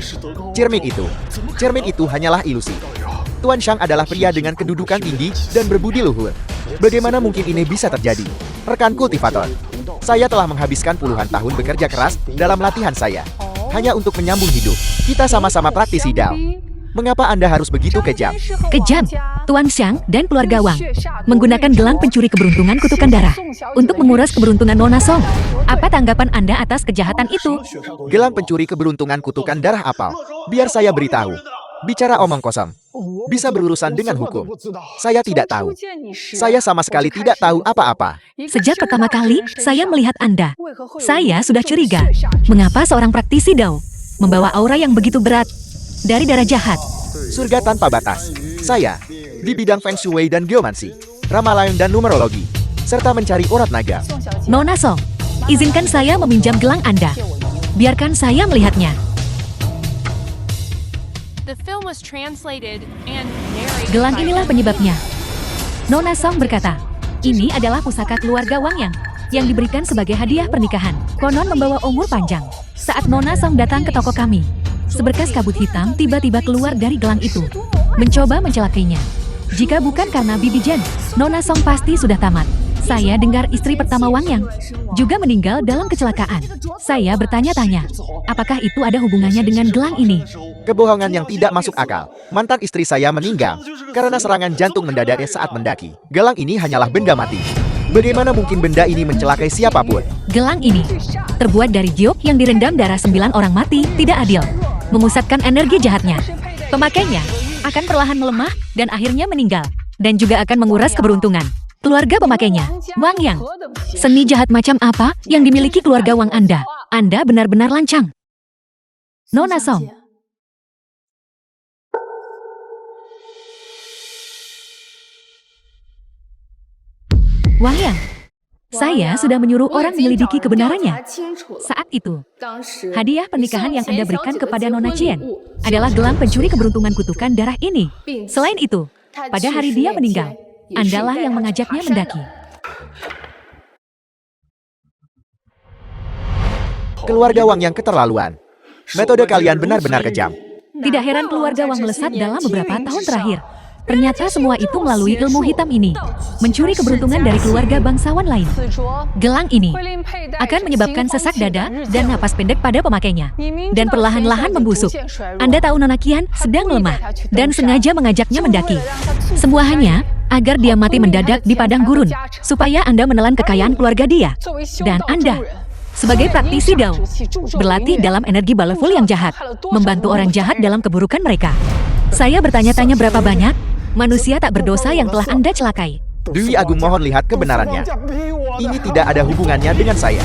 Cermin itu hanyalah ilusi. Tuan Xiang adalah pria dengan kedudukan tinggi dan berbudi luhur. Bagaimana mungkin ini bisa terjadi? Rekan kultivator, saya telah menghabiskan puluhan tahun bekerja keras dalam latihan saya, hanya untuk menyambung hidup. Kita sama-sama praktisi Dao. Mengapa Anda harus begitu kejam? Kejam? Tuan Xiang dan keluarga Wang menggunakan gelang pencuri keberuntungan kutukan darah untuk menguras keberuntungan Nona Song. Apa tanggapan Anda atas kejahatan itu? Gelang pencuri keberuntungan kutukan darah apa? Biar saya beritahu. Bicara omong kosong. Bisa berurusan dengan hukum. Saya tidak tahu. Saya sama sekali tidak tahu apa-apa. Sejak pertama kali saya melihat Anda, saya sudah curiga. Mengapa seorang praktisi Dao membawa aura yang begitu berat dari darah jahat? Surga tanpa batas. Saya di bidang Feng Shui dan Geomansi, Ramalan dan Numerologi, serta mencari urat naga. Nona Song, izinkan saya meminjam gelang Anda. Biarkan saya melihatnya. Gelang inilah penyebabnya. Nona Song berkata, ini adalah pusaka keluarga Wang yang diberikan sebagai hadiah pernikahan. Konon membawa umur panjang. Saat Nona Song datang ke toko kami, seberkas kabut hitam tiba-tiba keluar dari gelang itu, mencoba mencelakainya. Jika bukan karena Bibi Jen, Nona Song pasti sudah tamat. Saya dengar istri pertama Wang Yang juga meninggal dalam kecelakaan. Saya bertanya-tanya, apakah itu ada hubungannya dengan gelang ini? Kebohongan yang tidak masuk akal. Mantan istri saya meninggal karena serangan jantung mendadak saat mendaki. Gelang ini hanyalah benda mati. Bagaimana mungkin benda ini mencelakai siapapun? Gelang ini terbuat dari giok yang direndam darah 9 orang mati tidak adil, memusatkan energi jahatnya. Pemakainya akan perlahan melemah dan akhirnya meninggal, dan juga akan menguras keberuntungan keluarga pemakainya. Wang Yang, seni jahat macam apa yang dimiliki keluarga Wang Anda? Anda benar-benar lancang. Nona Song, Wang Yang, saya sudah menyuruh orang menyelidiki kebenarannya. Saat itu, hadiah pernikahan yang Anda berikan kepada Nona Chien adalah gelang pencuri keberuntungan kutukan darah ini. Selain itu, pada hari dia meninggal, Andalah yang mengajaknya mendaki. Keluarga Wang yang keterlaluan. Metode kalian benar-benar kejam. Tidak heran keluarga Wang melesat dalam beberapa tahun terakhir. Ternyata semua itu melalui ilmu hitam ini, mencuri keberuntungan dari keluarga bangsawan lain. Gelang ini akan menyebabkan sesak dada dan napas pendek pada pemakainya, dan perlahan-lahan membusuk. Anda tahu Nona Qian sedang melemah, dan sengaja mengajaknya mendaki. Semua hanya agar dia mati mendadak di padang gurun, supaya Anda menelan kekayaan keluarga dia. Dan Anda, sebagai praktisi Dao, berlatih dalam energi baleful yang jahat, membantu orang jahat dalam keburukan mereka. Saya bertanya-tanya berapa banyak manusia tak berdosa yang telah Anda celakai. Dewi Agung mohon lihat kebenarannya. Ini tidak ada hubungannya dengan saya.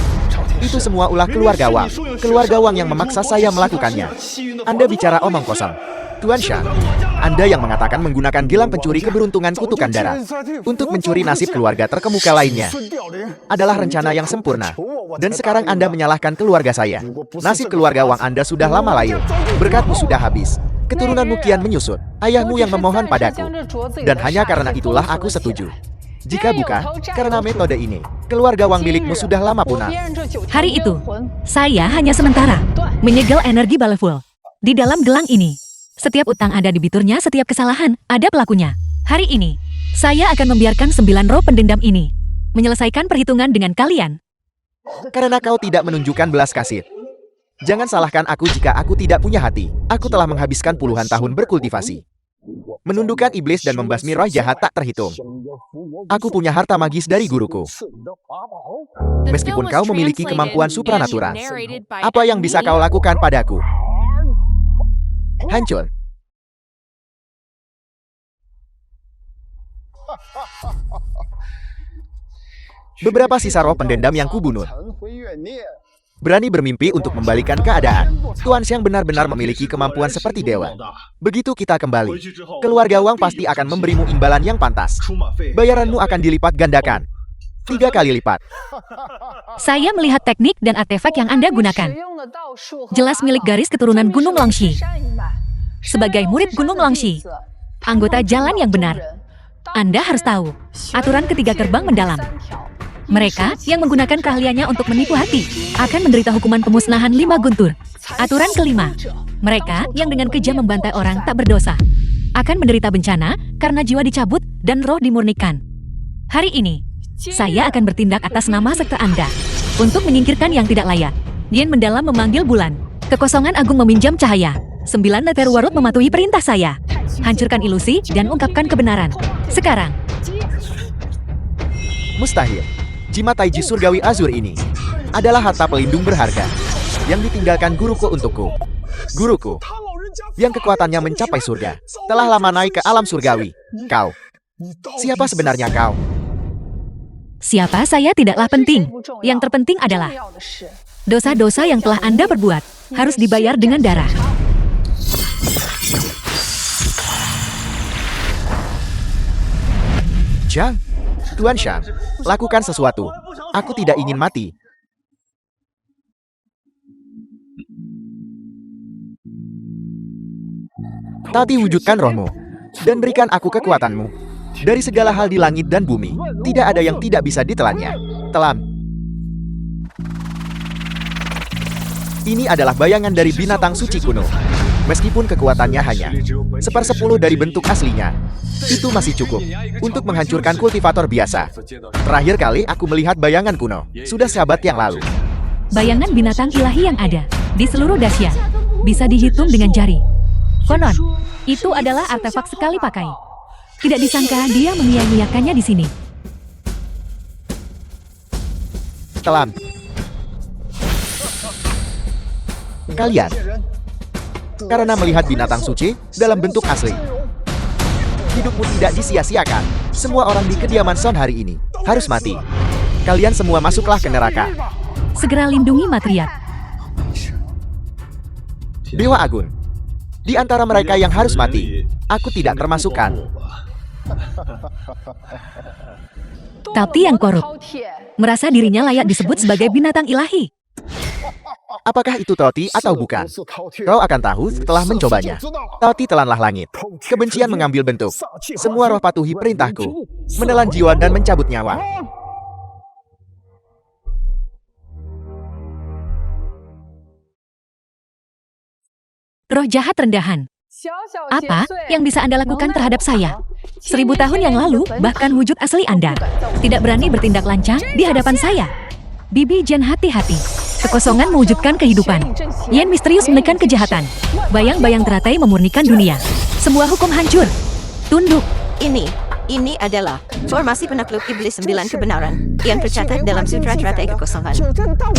Itu semua ulah keluarga Wang. Keluarga Wang yang memaksa saya melakukannya. Anda bicara omong kosong. Tuan Shang, Anda yang mengatakan menggunakan gelang pencuri keberuntungan kutukan darah untuk mencuri nasib keluarga terkemuka lainnya adalah rencana yang sempurna. Dan sekarang Anda menyalahkan keluarga saya. Nasib keluarga Wang Anda sudah lama layu. Berkatmu sudah habis. Keturunanmu kian menyusut. Ayahmu yang memohon padaku. Dan hanya karena itulah aku setuju. Jika bukan, karena metode ini, keluarga Wang milikmu sudah lama punah. Hari itu, saya hanya sementara menyegel energi Baleful. Di dalam gelang ini, setiap utang ada debiturnya, setiap kesalahan ada pelakunya. Hari ini, saya akan membiarkan 9 roh pendendam ini menyelesaikan perhitungan dengan kalian. Karena kau tidak menunjukkan belas kasih. Jangan salahkan aku jika aku tidak punya hati. Aku telah menghabiskan puluhan tahun berkultivasi, menundukkan iblis dan membasmi roh jahat tak terhitung. Aku punya harta magis dari guruku. Meskipun kau memiliki kemampuan supranatural, apa yang bisa kau lakukan padaku? Hancur. Beberapa sisa roh pendendam yang kubunuh berani bermimpi untuk membalikan keadaan. Tuan Xiang benar-benar memiliki kemampuan seperti dewa. Begitu kita kembali, keluarga Wang pasti akan memberimu imbalan yang pantas. Bayaranmu akan dilipat gandakan. 3 kali lipat. Saya melihat teknik dan artefak yang Anda gunakan. Jelas milik garis keturunan Gunung Longxi. Sebagai murid Gunung Longxi, anggota jalan yang benar, Anda harus tahu aturan ketiga gerbang mendalam. Mereka yang menggunakan keahliannya untuk menipu hati akan menderita hukuman pemusnahan 5 guntur. Aturan kelima, mereka yang dengan kejam membantai orang tak berdosa akan menderita bencana karena jiwa dicabut dan roh dimurnikan. Hari ini, saya akan bertindak atas nama sekte Anda untuk menyingkirkan yang tidak layak. Yen mendalam memanggil bulan. Kekosongan agung meminjam cahaya. 9 neter warut mematuhi perintah saya. Hancurkan ilusi dan ungkapkan kebenaran. Sekarang. Mustahil. Jimat Taiji Surgawi Azur ini adalah harta pelindung berharga yang ditinggalkan guruku untukku. Guruku, yang kekuatannya mencapai surga, telah lama naik ke alam surgawi. Kau, siapa sebenarnya kau? Siapa saya tidaklah penting. Yang terpenting adalah dosa-dosa yang telah Anda perbuat harus dibayar dengan darah. Zhang, Tuan Shang, lakukan sesuatu. Aku tidak ingin mati. Tapi wujudkan rohmu, dan berikan aku kekuatanmu. Dari segala hal di langit dan bumi, tidak ada yang tidak bisa ditelannya. Telan. Ini adalah bayangan dari binatang suci kuno. Meskipun kekuatannya hanya 1/10 dari bentuk aslinya, itu masih cukup untuk menghancurkan kultivator biasa. Terakhir kali aku melihat bayangan kuno, sudah seabad yang lalu. Bayangan binatang ilahi yang ada di seluruh Dacia bisa dihitung dengan jari. Konon, itu adalah artefak sekali pakai. Tidak disangka dia menyia-nyiakannya di sini. Telan. Kalian, karena melihat binatang suci dalam bentuk asli, hidupmu tidak disia-siakan. Semua orang di kediaman Son hari ini harus mati. Kalian semua masuklah ke neraka. Segera lindungi Matriarch. Dewa Agung, di antara mereka yang harus mati, aku tidak termasukkan. Tapi yang korup merasa dirinya layak disebut sebagai binatang ilahi. Apakah itu Toti atau bukan? Kau akan tahu setelah mencobanya. Toti telanlah langit. Kebencian mengambil bentuk. Semua roh patuhi perintahku, menelan jiwa dan mencabut nyawa. Roh jahat rendahan. Apa yang bisa Anda lakukan terhadap saya? 1000 tahun yang lalu, bahkan wujud asli Anda tidak berani bertindak lancang di hadapan saya. Bibi Jen, hati-hati. Kekosongan mewujudkan kehidupan. Yen misterius menekan kejahatan. Bayang-bayang teratai memurnikan dunia. Semua hukum hancur. Tunduk. Ini adalah formasi penakluk iblis 9 kebenaran yang tercatat dalam sutra teratai kekosongan.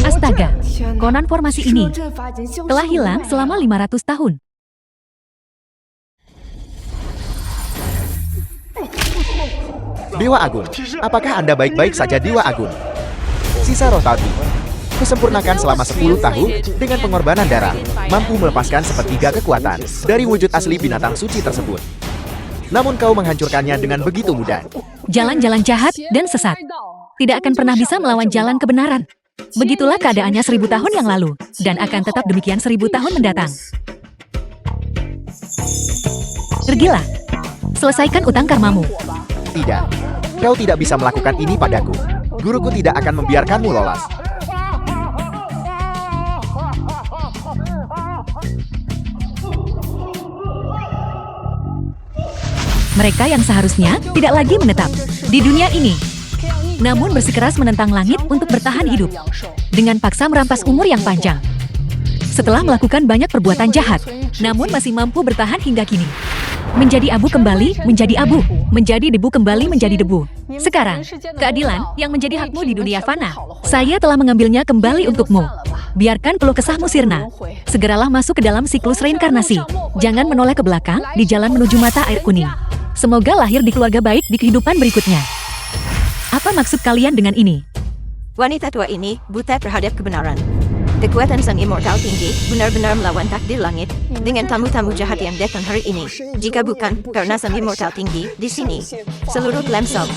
Astaga, konon formasi ini telah hilang selama 500 tahun. Dewa Agung, apakah Anda baik-baik saja Dewa Agung? Sisa roh tadi. Kusempurnakan selama 10 tahun dengan pengorbanan darah, mampu melepaskan sepertiga kekuatan dari wujud asli binatang suci tersebut. Namun kau menghancurkannya dengan begitu mudah. Jalan-jalan jahat dan sesat tidak akan pernah bisa melawan jalan kebenaran. Begitulah keadaannya 1000 tahun yang lalu, dan akan tetap demikian 1000 tahun mendatang. Pergilah, selesaikan utang karmamu. Tidak, kau tidak bisa melakukan ini padaku. Guruku tidak akan membiarkanmu lolos. Mereka yang seharusnya tidak lagi menetap di dunia ini, namun bersikeras menentang langit untuk bertahan hidup, dengan paksa merampas umur yang panjang. Setelah melakukan banyak perbuatan jahat, namun masih mampu bertahan hingga kini. Menjadi abu kembali menjadi abu, menjadi debu kembali menjadi debu. Sekarang, keadilan yang menjadi hakmu di dunia fana, saya telah mengambilnya kembali untukmu. Biarkan keluh kesahmu sirna. Segeralah masuk ke dalam siklus reinkarnasi. Jangan menoleh ke belakang di jalan menuju mata air kuning. Semoga lahir di keluarga baik di kehidupan berikutnya. Apa maksud kalian dengan ini? Wanita tua ini buta terhadap kebenaran. Kekuatan sang immortal tinggi benar-benar melawan takdir langit dengan tamu-tamu jahat yang datang hari ini. Jika bukan karena sang immortal tinggi di sini, seluruh Clan Song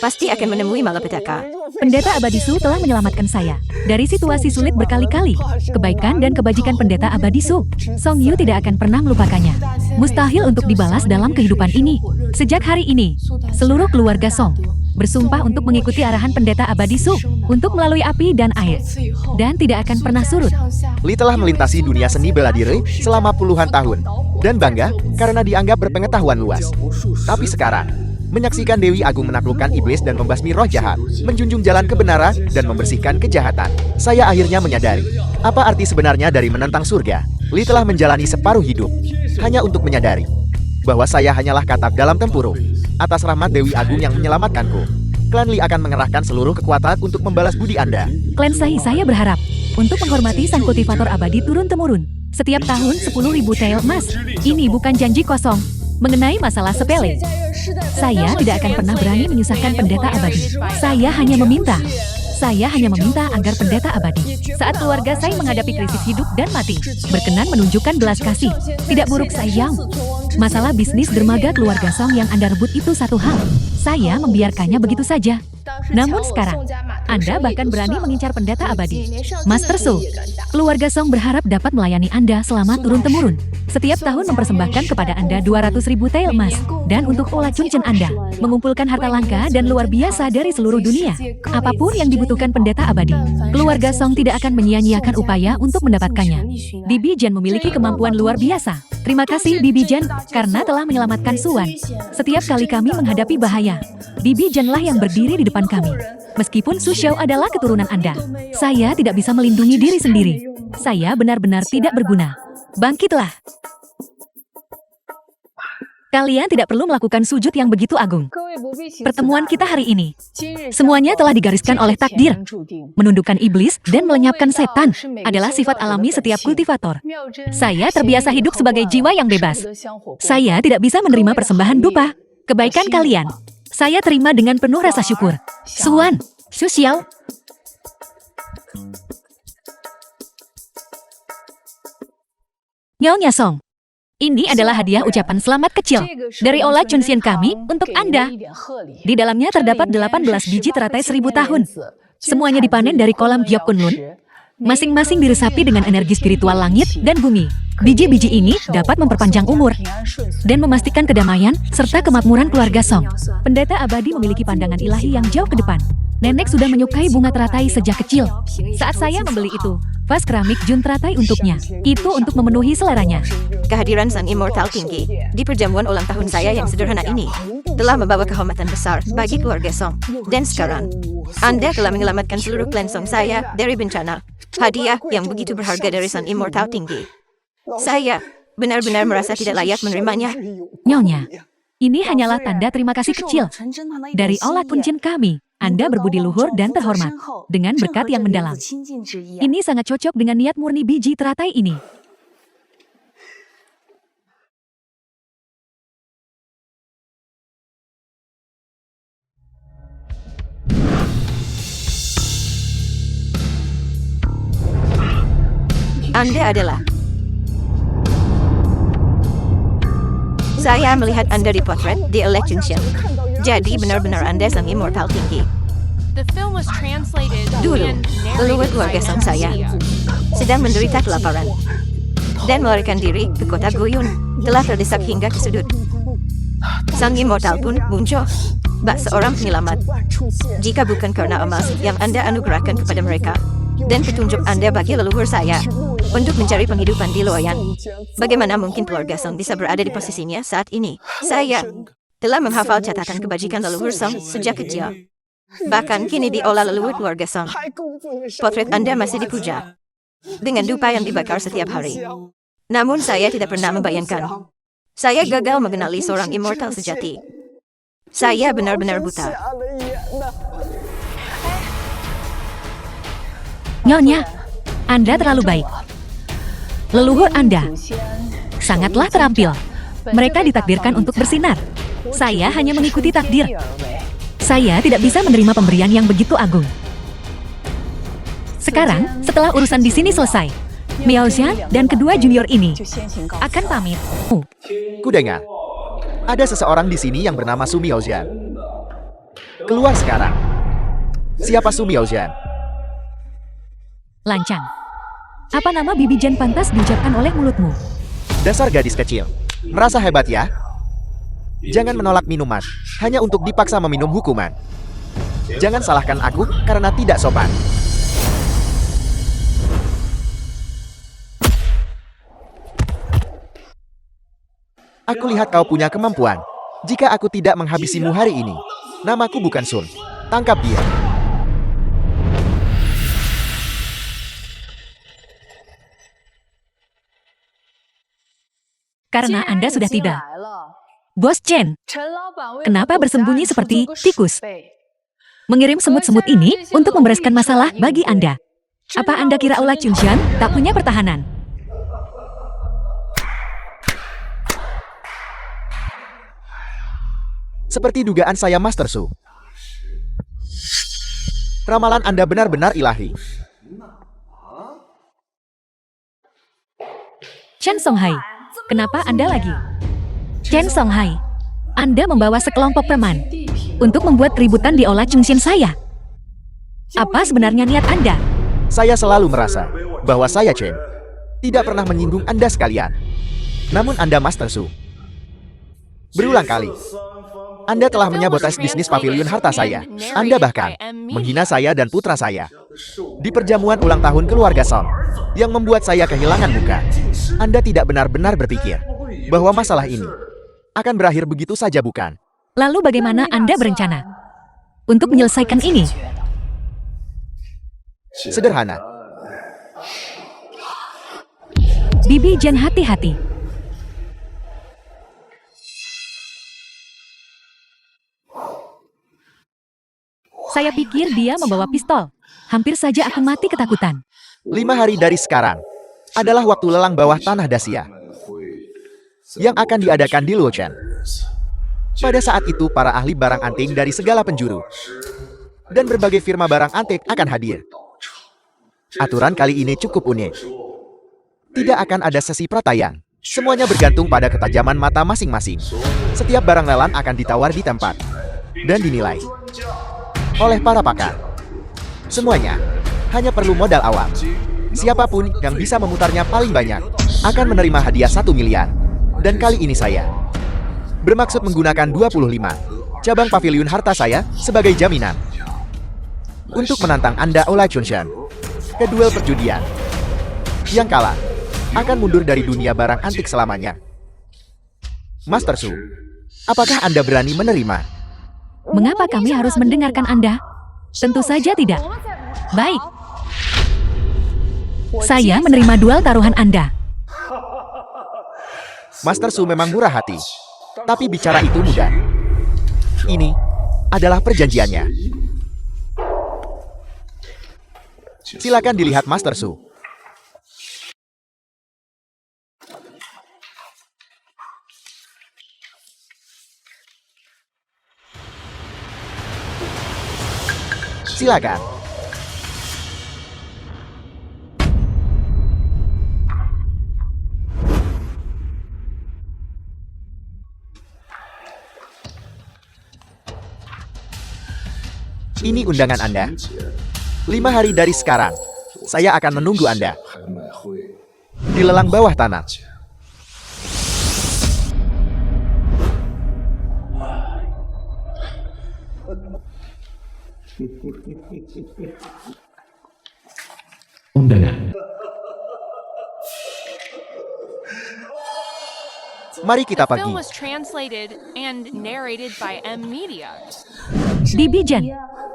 pasti akan menemui malapetaka. Pendeta Abadi Su telah menyelamatkan saya dari situasi sulit berkali-kali. Kebaikan dan kebajikan Pendeta Abadi Su, Song Yu tidak akan pernah melupakannya. Mustahil untuk dibalas dalam kehidupan ini. Sejak hari ini, seluruh keluarga Song bersumpah untuk mengikuti arahan Pendeta Abadi Su untuk melalui api dan air, dan tidak akan pernah surut. Li telah melintasi dunia seni bela diri selama puluhan tahun, dan bangga karena dianggap berpengetahuan luas. Tapi sekarang, menyaksikan Dewi Agung menaklukkan iblis dan membasmi roh jahat, menjunjung jalan kebenaran dan membersihkan kejahatan, saya akhirnya menyadari apa arti sebenarnya dari menentang surga. Li telah menjalani separuh hidup hanya untuk menyadari bahwa saya hanyalah katak dalam tempurung. Atas rahmat Dewi Agung yang menyelamatkanku, Klan Li akan mengerahkan seluruh kekuatan untuk membalas budi Anda. Klan Sai, saya berharap untuk menghormati sang kultivator abadi turun-temurun. Setiap tahun 10.000 tael emas. Ini bukan janji kosong mengenai masalah sepele. Saya tidak akan pernah berani menyusahkan pendeta abadi. Saya hanya meminta agar pendeta abadi, saat keluarga saya menghadapi krisis hidup dan mati, berkenan menunjukkan belas kasih. Tidak buruk sayang. Masalah bisnis dermaga keluarga Song yang Anda rebut itu satu hal. Saya membiarkannya begitu saja. Namun sekarang, Anda bahkan berani mengincar pendeta abadi. Master Su, keluarga Song berharap dapat melayani Anda selama turun-temurun. Setiap tahun mempersembahkan kepada Anda 200.000 tael emas. Dan untuk Ola Chunchen Anda, mengumpulkan harta langka dan luar biasa dari seluruh dunia. Apapun yang dibutuhkan pendeta abadi, keluarga Song tidak akan menyia-nyiakan upaya untuk mendapatkannya. Bibi Jen memiliki kemampuan luar biasa. Terima kasih Bibi Jen, karena telah menyelamatkan Suan. Setiap kali kami menghadapi bahaya, Bibi Jen lah yang berdiri di depan kami. Meskipun Su Xiao adalah keturunan Anda, saya tidak bisa melindungi diri sendiri. Saya benar-benar tidak berguna. Bangkitlah. Kalian tidak perlu melakukan sujud yang begitu agung. Pertemuan kita hari ini, semuanya telah digariskan oleh takdir. Menundukkan iblis dan melenyapkan setan adalah sifat alami setiap kultivator. Saya terbiasa hidup sebagai jiwa yang bebas. Saya tidak bisa menerima persembahan dupa. Kebaikan kalian, saya terima dengan penuh rasa syukur. Suan, Su Xiao. Nyonya Song. Ini adalah hadiah ucapan selamat kecil dari Ola Chunxian kami untuk Anda. Di dalamnya terdapat 18 biji teratai 1000 tahun. Semuanya dipanen dari kolam Giok Kunlun. Masing-masing diresapi dengan energi spiritual langit dan bumi. Biji-biji ini dapat memperpanjang umur dan memastikan kedamaian serta kemakmuran keluarga Song. Pendeta abadi memiliki pandangan ilahi yang jauh ke depan. Nenek sudah menyukai bunga teratai sejak kecil. Saat saya membeli itu, vas keramik Jun teratai untuknya. Itu untuk memenuhi seleranya. Kehadiran sang immortal tinggi di perjamuan ulang tahun saya yang sederhana ini telah membawa kehormatan besar bagi keluarga Song. Dan sekarang, Anda telah menyelamatkan seluruh klan Song saya dari bencana. Hadiah yang begitu berharga dari sang immortal tinggi. Saya benar-benar merasa tidak layak menerimanya. Nyonya, ini hanyalah tanda terima kasih kecil dari Ola Chunchen kami. Anda berbudi luhur dan terhormat dengan berkat yang mendalam. Ini sangat cocok dengan niat murni biji teratai ini. Anda adalah... Saya melihat Anda di potret di election. Jadi benar-benar Anda sang immortal tinggi. Dulu, leluhur keluarga sang saya sedang menderita kelaparan dan melarikan diri ke kota Guyun, telah terdesak hingga ke sudut. Sang immortal pun muncul, bak seorang penyelamat. Jika bukan karena emas yang Anda anugerahkan kepada mereka dan petunjuk Anda bagi leluhur saya untuk mencari penghidupan di Luoyan, bagaimana mungkin keluarga Song bisa berada di posisinya saat ini? Saya telah menghafal catatan kebajikan leluhur Song sejak kecil. Bahkan kini diolah leluhur keluarga Song. Potret Anda masih dipuja dengan dupa yang dibakar setiap hari. Namun saya tidak pernah membayangkan saya gagal mengenali seorang immortal sejati. Saya benar-benar buta. Nyonya, Anda terlalu baik. Leluhur Anda sangatlah terampil. Mereka ditakdirkan untuk bersinar. Saya hanya mengikuti takdir. Saya tidak bisa menerima pemberian yang begitu agung. Sekarang, setelah urusan di sini selesai, Miao Xian dan kedua junior ini akan pamit. Kudengar. Ada seseorang di sini yang bernama Su Miaoxian. Keluar sekarang. Siapa Su Miaoxian? Lancang. Apa nama Bibi Jen pantas diucapkan oleh mulutmu? Dasar gadis kecil. Merasa hebat ya? Jangan menolak minuman hanya untuk dipaksa meminum hukuman. Jangan salahkan aku karena tidak sopan. Aku lihat kau punya kemampuan. Jika aku tidak menghabisimu hari ini, namaku bukan Sun. Tangkap dia. Karena Anda sudah tiba. Bos Chen, kenapa bersembunyi seperti tikus? Mengirim semut-semut ini untuk membereskan masalah bagi Anda. Apa Anda kira Aula Chunshan tak punya pertahanan? Seperti dugaan saya, Master Su. Ramalan Anda benar-benar ilahi. Chen Songhai, kenapa Anda lagi? Chen Songhai, Anda membawa sekelompok preman untuk membuat keributan di Aula Chunshan saya. Apa sebenarnya niat Anda? Saya selalu merasa bahwa saya, Chen, tidak pernah menyinggung Anda sekalian. Namun Anda, Master Su, berulang kali Anda telah menyabotas bisnis pavilion harta saya. Anda bahkan menghina saya dan putra saya di perjamuan ulang tahun keluarga Song yang membuat saya kehilangan muka. Anda tidak benar-benar berpikir bahwa masalah ini akan berakhir begitu saja, bukan? Lalu bagaimana Anda berencana untuk menyelesaikan ini? Sederhana. Bibi Jen, hati-hati. Saya pikir dia membawa pistol. Hampir saja aku mati ketakutan. 5 hari dari sekarang adalah waktu lelang bawah tanah Dacia yang akan diadakan di Luochen. Pada saat itu, para ahli barang antik dari segala penjuru dan berbagai firma barang antik akan hadir. Aturan kali ini cukup unik. Tidak akan ada sesi pratayan. Semuanya bergantung pada ketajaman mata masing-masing. Setiap barang lelang akan ditawar di tempat dan dinilai oleh para pakar. Semuanya hanya perlu modal awal. Siapapun yang bisa memutarnya paling banyak akan menerima hadiah 1 miliar. Dan kali ini saya bermaksud menggunakan 25 cabang pavilion harta saya sebagai jaminan untuk menantang Anda, Aula Chunshan, ke duel perjudian. Yang kalah akan mundur dari dunia barang antik selamanya. Master Su, apakah Anda berani menerima? Mengapa kami harus mendengarkan Anda? Tentu saja tidak. Baik. Saya menerima duel taruhan Anda. Master Su memang murah hati. Tapi bicara itu mudah. Ini adalah perjanjiannya. Silakan dilihat, Master Su. Silakan. Ini undangan Anda. 5 hari dari sekarang, saya akan menunggu Anda di lelang bawah tanah. Undangan. Mari kita The film pergi. was translated and narrated by M Media. Bibi Jen.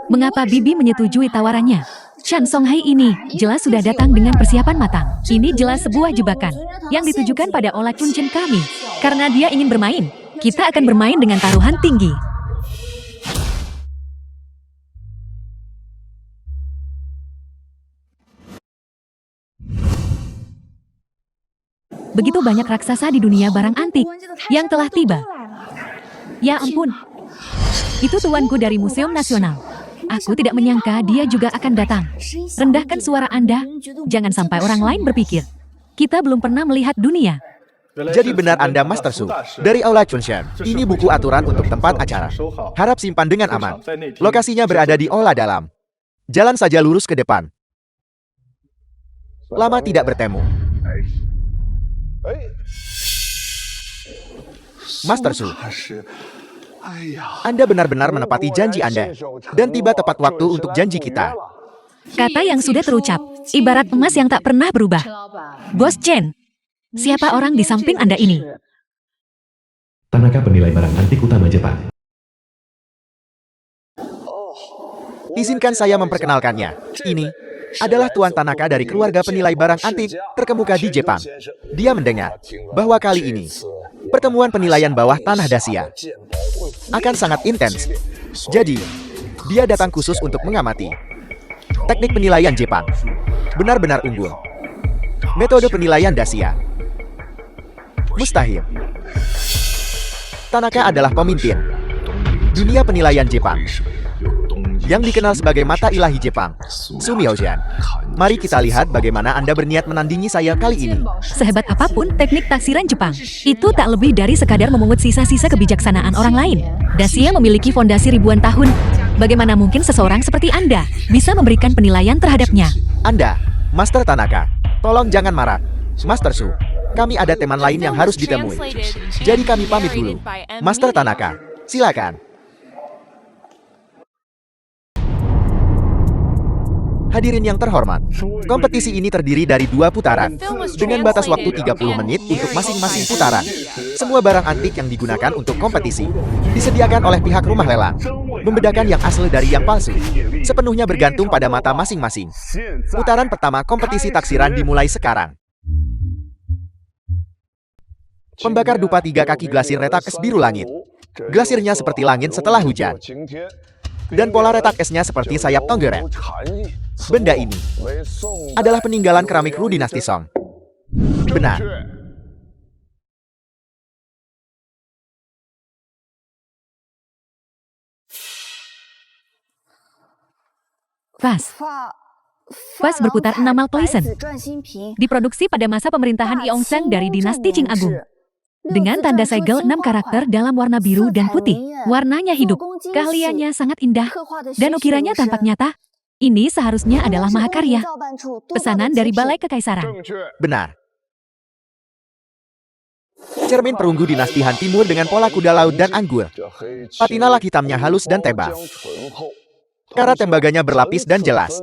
Mengapa Bibi menyetujui tawarannya? Chan Songhai ini jelas sudah datang dengan persiapan matang. Ini jelas sebuah jebakan yang ditujukan pada Ola Chunchen kami. Karena dia ingin bermain, kita akan bermain dengan taruhan tinggi. Begitu banyak raksasa di dunia barang antik yang telah tiba. Ya ampun, itu tuanku dari Museum Nasional. Aku tidak menyangka dia juga akan datang. Rendahkan suara Anda, jangan sampai orang lain berpikir. Kita belum pernah melihat dunia. Jadi benar Anda Master Su, dari Aula Chunshan. Ini buku aturan untuk tempat acara. Harap simpan dengan aman. Lokasinya berada di Aula dalam. Jalan saja lurus ke depan. Lama tidak bertemu. Master Su, Anda benar-benar menepati janji Anda dan tiba tepat waktu untuk janji kita. Kata yang sudah terucap, ibarat emas yang tak pernah berubah. Bos Chen, siapa orang di samping Anda ini? Tanaka penilai barang antik utama Jepang. Izinkan saya memperkenalkannya. Ini adalah Tuan Tanaka dari keluarga penilai barang antik terkemuka di Jepang. Dia mendengar bahwa kali ini pertemuan penilaian bawah tanah Dacia akan sangat intens. Jadi, dia datang khusus untuk mengamati teknik penilaian Jepang. Benar-benar unggul. Metode penilaian Dacia mustahil. Tanaka adalah pemimpin dunia penilaian Jepang yang dikenal sebagai mata ilahi Jepang, Su Miaozhan. Mari kita lihat bagaimana Anda berniat menandingi saya kali ini. Sehebat apapun teknik taksiran Jepang, itu tak lebih dari sekadar memungut sisa-sisa kebijaksanaan orang lain. Dacia memiliki fondasi ribuan tahun. Bagaimana mungkin seseorang seperti Anda bisa memberikan penilaian terhadapnya? Anda, Master Tanaka, tolong jangan marah. Master Su, kami ada teman lain yang harus ditemui. Jadi kami pamit dulu. Master Tanaka, silakan. Hadirin yang terhormat, kompetisi ini terdiri dari 2 putaran, dengan batas waktu 30 menit untuk masing-masing putaran. Semua barang antik yang digunakan untuk kompetisi disediakan oleh pihak rumah lelang. Membedakan yang asli dari yang palsu sepenuhnya bergantung pada mata masing-masing. Putaran pertama kompetisi taksiran dimulai sekarang. Pembakar dupa 3 kaki glasir retak es biru langit. Glasirnya seperti langit setelah hujan. Dan pola retak esnya seperti sayap tonggeret. Benda ini adalah peninggalan keramik Ru dinasti Song. Benar. Vas berputar 6 Malcleisen. Diproduksi pada masa pemerintahan Yeongseong dari dinasti Qing Agung. Dengan tanda segel 6 karakter dalam warna biru dan putih. Warnanya hidup, keahliannya sangat indah, dan ukirannya tampak nyata. Ini seharusnya adalah mahakarya. Pesanan dari Balai Kekaisaran. Benar. Cermin perunggu dinasti Han Timur dengan pola kuda laut dan anggur. Patina lak hitamnya halus dan tebal. Karat tembaganya berlapis dan jelas.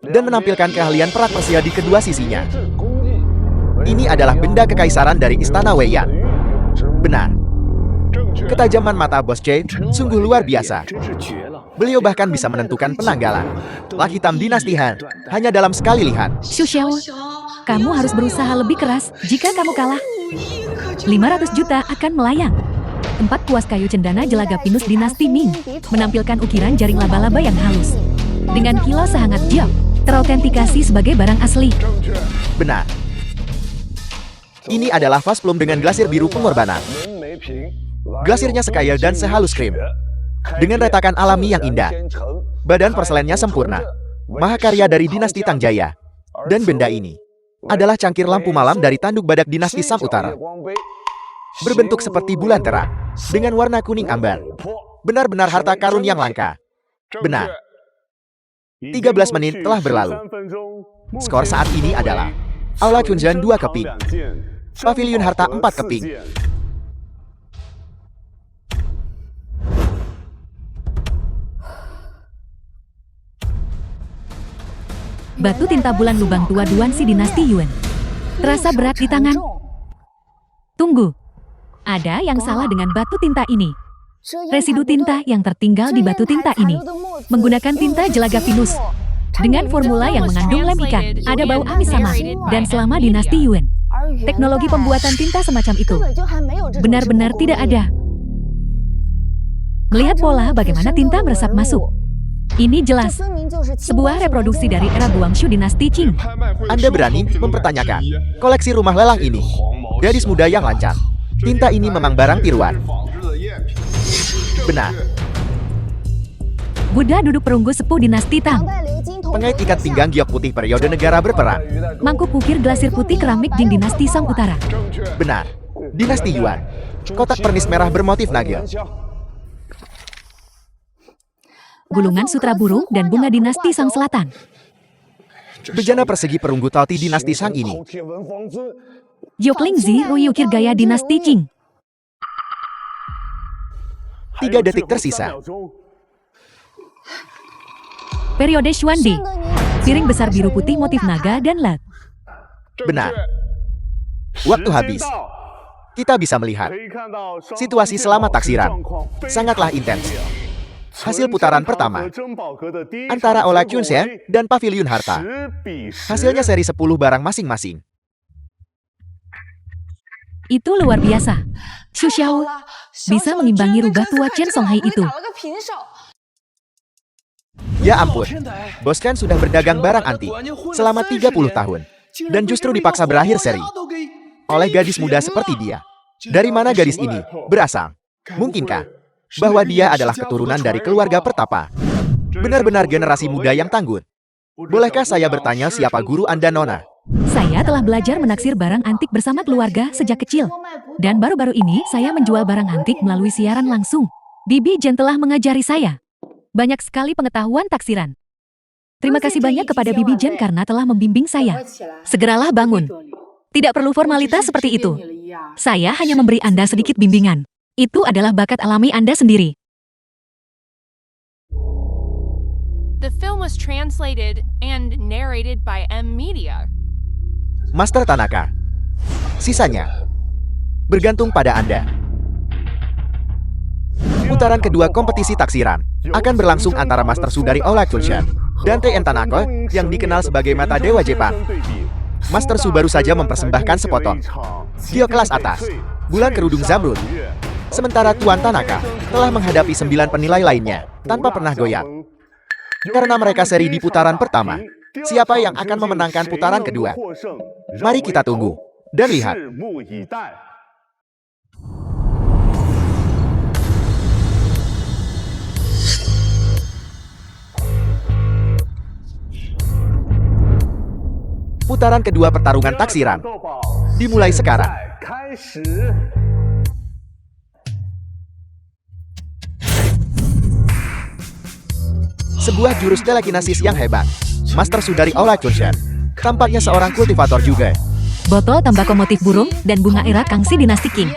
Dan menampilkan keahlian perak Persia di kedua sisinya. Ini adalah benda kekaisaran dari Istana Weiyan. Benar. Ketajaman mata Bos Che sungguh luar biasa. Beliau bahkan bisa menentukan penanggalan lak hitam dinasti Han hanya dalam sekali lihat. Xu Xiao, kamu harus berusaha lebih keras. Jika kamu kalah, 500 juta akan melayang. Tempat puas kayu cendana jelaga pinus dinasti Ming menampilkan ukiran jaring laba-laba yang halus. Dengan kilau sehangat jiok, terautentikasi sebagai barang asli. Benar. Ini adalah vas plum dengan glasir biru pengorbanan. Glasirnya sekaya dan sehalus krim. Dengan retakan alami yang indah. Badan porselennya sempurna. Mahakarya dari dinasti Tangjaya. Dan benda ini adalah cangkir lampu malam dari tanduk badak dinasti Sam Utara. Berbentuk seperti bulan terang. Dengan warna kuning ambar. Benar-benar harta karun yang langka. Benar. 13 menit telah berlalu. Skor saat ini adalah Aula Chunjan 2 keping, Paviliun Harta 4 keping. Batu tinta bulan lubang tua Duanxi dinasti Yuan. Terasa berat di tangan. Tunggu. Ada yang salah dengan batu tinta ini. Residu tinta yang tertinggal di batu tinta ini menggunakan tinta jelaga pinus dengan formula yang mengandung lem ikan, ada bau amis sama, dan selama dinasti Yuan, teknologi pembuatan tinta semacam itu benar-benar tidak ada. Melihat pola bagaimana tinta meresap masuk, ini jelas sebuah reproduksi dari era Guangxu dinasti Qing. Anda berani mempertanyakan koleksi rumah lelang ini? Gadis muda yang lancang. Tinta ini memang barang tiruan. Benar. Buddha duduk perunggu sepuh dinasti Tang. Pengait ikat pinggang giok putih periode negara berperang. Mangkuk ukir glasir putih keramik Jing dinasti Song Utara. Benar. Dinasti Yuan. Kotak pernis merah bermotif naga. Gulungan sutra burung dan bunga dinasti Sang Selatan. Bejana persegi perunggu Toti dinasti Shang ini. Yoklingzi Rui ukir gaya dinasti Qing. 3 detik tersisa. Periode Xuandi. Piring besar biru putih motif naga dan lat. Benar. Waktu habis. Kita bisa melihat situasi selama taksiran sangatlah intens. Hasil putaran pertama antara Aula Chunjan dan Paviliun Harta. Hasilnya seri 10 barang masing-masing. Itu luar biasa. Xu Xiao bisa mengimbangi rubah tua Chen Songhai itu. Ya ampun, Bos Chen sudah berdagang barang antik selama 30 tahun. Dan justru dipaksa berakhir seri oleh gadis muda seperti dia. Dari mana gadis ini berasal? Mungkinkah bahwa dia adalah keturunan dari keluarga pertapa? Benar-benar generasi muda yang tangguh. Bolehkah saya bertanya siapa guru Anda, Nona? Saya telah belajar menaksir barang antik bersama keluarga sejak kecil. Dan baru-baru ini saya menjual barang antik melalui siaran langsung. Bibi Jen telah mengajari saya banyak sekali pengetahuan taksiran. Terima kasih banyak kepada Bibi Jen karena telah membimbing saya. Segeralah bangun. Tidak perlu formalitas seperti itu. Saya hanya memberi Anda sedikit bimbingan. Itu adalah bakat alami Anda sendiri. The film was translated and narrated by M Media. Master Tanaka. Sisanya bergantung pada Anda. Putaran kedua kompetisi taksiran akan berlangsung antara Master Su dari Aula Chunjan dan TN Tanaka yang dikenal sebagai mata dewa Jepang. Master Su baru saja mempersembahkan sepotong giok kelas atas, bulan kerudung zamrud. Sementara Tuan Tanaka telah menghadapi 9 penilai lainnya tanpa pernah goyah. Karena mereka seri di putaran pertama, siapa yang akan memenangkan putaran kedua? Mari kita tunggu dan lihat. Putaran kedua pertarungan taksiran dimulai sekarang. Sebuah jurus telekinesis yang hebat. Master Su dari Aula Chunjan tampaknya seorang kultivator juga. Botol tembakau motif burung dan bunga erat Kangxi dinasti Qing.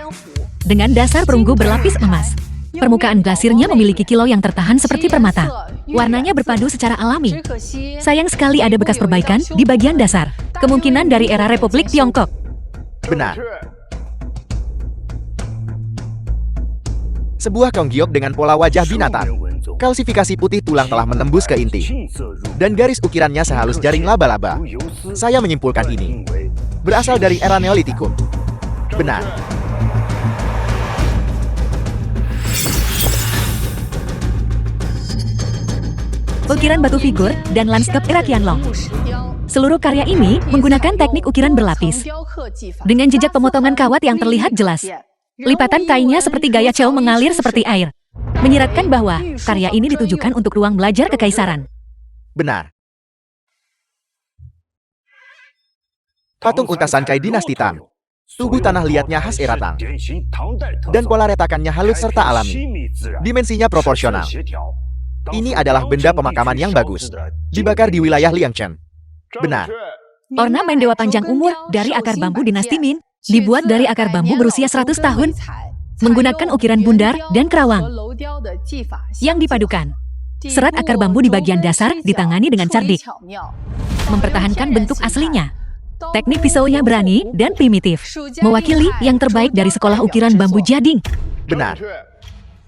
Dengan dasar perunggu berlapis emas. Permukaan glasirnya memiliki kilau yang tertahan seperti permata. Warnanya berpadu secara alami. Sayang sekali ada bekas perbaikan di bagian dasar. Kemungkinan dari era Republik Tiongkok. Benar. Sebuah konggiok dengan pola wajah binatang. Kalsifikasi putih tulang telah menembus ke inti. Dan garis ukirannya sehalus jaring laba-laba. Saya menyimpulkan ini berasal dari era Neolitikum. Benar. Ukiran batu figur dan lanskap era Qianlong. Seluruh karya ini menggunakan teknik ukiran berlapis. Dengan jejak pemotongan kawat yang terlihat jelas. Lipatan kainnya seperti gaya Chou mengalir seperti air. Menyiratkan bahwa karya ini ditujukan untuk ruang belajar kekaisaran. Benar. Patung unta Sankai dinasti Tang. Tubuh tanah liatnya khas era Tang. Dan pola retakannya halus serta alami. Dimensinya proporsional. Ini adalah benda pemakaman yang bagus. Dibakar di wilayah Liangchen. Benar. Ornamen dewa panjang umur dari akar bambu dinasti Min dibuat dari akar bambu berusia 100 tahun menggunakan ukiran bundar dan kerawang yang dipadukan. Serat akar bambu di bagian dasar ditangani dengan cerdik, mempertahankan bentuk aslinya. Teknik pisaunya berani dan primitif, mewakili yang terbaik dari sekolah ukiran bambu Jading. Benar.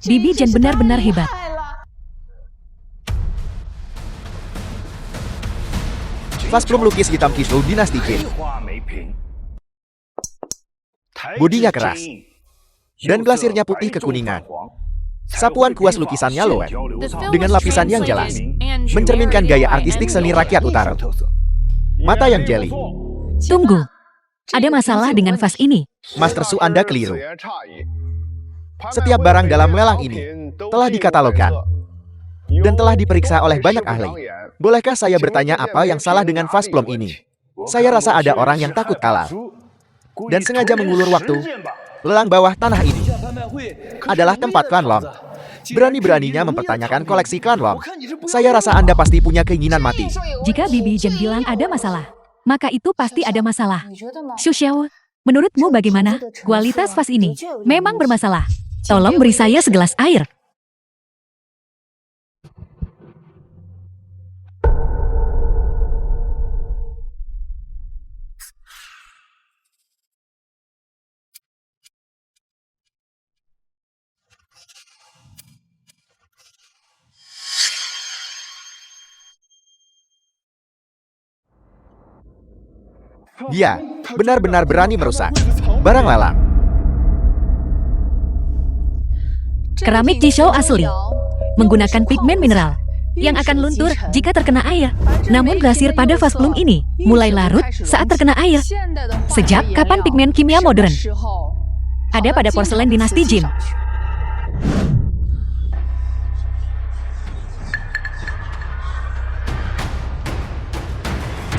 Bibi Jen benar-benar hebat. Vasplum lukis hitam Qishou dinasti Qin. Bodinya keras. Dan glasirnya putih kekuningan. Sapuan kuas lukisannya Loen. Dengan lapisan yang jelas. Mencerminkan gaya artistik seni rakyat utara. Mata yang jeli. Tunggu, ada masalah dengan vas ini. Master Su, Anda keliru. Setiap barang dalam lelang ini telah dikatalogkan dan telah diperiksa oleh banyak ahli. Bolehkah saya bertanya apa yang salah dengan Vasplum ini? Saya rasa ada orang yang takut kalah dan sengaja mengulur waktu. Lelang bawah tanah ini adalah tempat klan Long. Berani-beraninya mempertanyakan koleksi klan Long. Saya rasa Anda pasti punya keinginan mati. Jika Bibi Jen bilang ada masalah, maka itu pasti ada masalah. Xu Xiao, menurutmu bagaimana? Kualitas vas ini memang bermasalah. Tolong beri saya segelas air. Dia benar-benar berani merusak barang lelang. Keramik Qishou asli, menggunakan pigmen mineral yang akan luntur jika terkena air. Namun glasir pada Vasplum ini mulai larut saat terkena air. Sejak kapan pigmen kimia modern ada pada porselen dinasti Jin?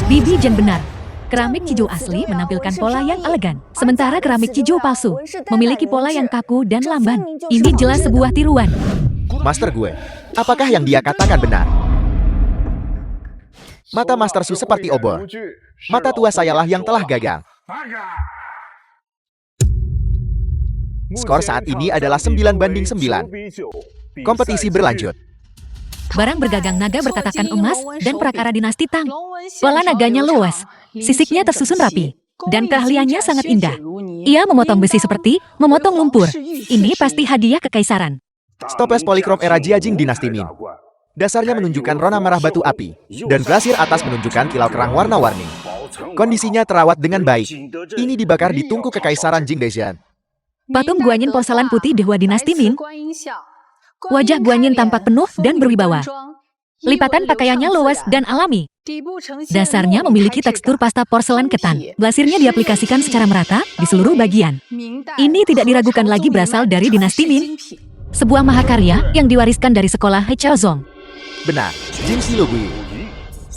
Bibi Jen benar. Keramik Qijou asli menampilkan pola yang elegan, sementara keramik Qijou palsu memiliki pola yang kaku dan lamban. Ini jelas sebuah tiruan. Master gue, apakah yang dia katakan benar? Mata Master Su seperti obor. Mata tua sayalah yang telah gagal. Skor saat ini adalah 9-9. Kompetisi berlanjut. Barang bergagang naga bertatakan emas dan prakara dinasti Tang. Pola naganya luas, sisiknya tersusun rapi, dan keahliannya sangat indah. Ia memotong besi seperti memotong lumpur. Ini pasti hadiah kekaisaran. Stoples polikrom era Jiajing dinasti Min. Dasarnya menunjukkan rona merah batu api, dan glasir atas menunjukkan kilau kerang warna-warni. Kondisinya terawat dengan baik. Ini dibakar di tungku kekaisaran Jing Dejian. Patung Guanyin porselan putih dewa dinasti Min. Wajah Guanyin tampak penuh dan berwibawa. Lipatan pakaiannya luas dan alami. Dasarnya memiliki tekstur pasta porselen ketan. Glasirnya diaplikasikan secara merata di seluruh bagian. Ini tidak diragukan lagi berasal dari dinasti Min. Sebuah mahakarya yang diwariskan dari sekolah Hechaozong. Benar, Jin Silugui.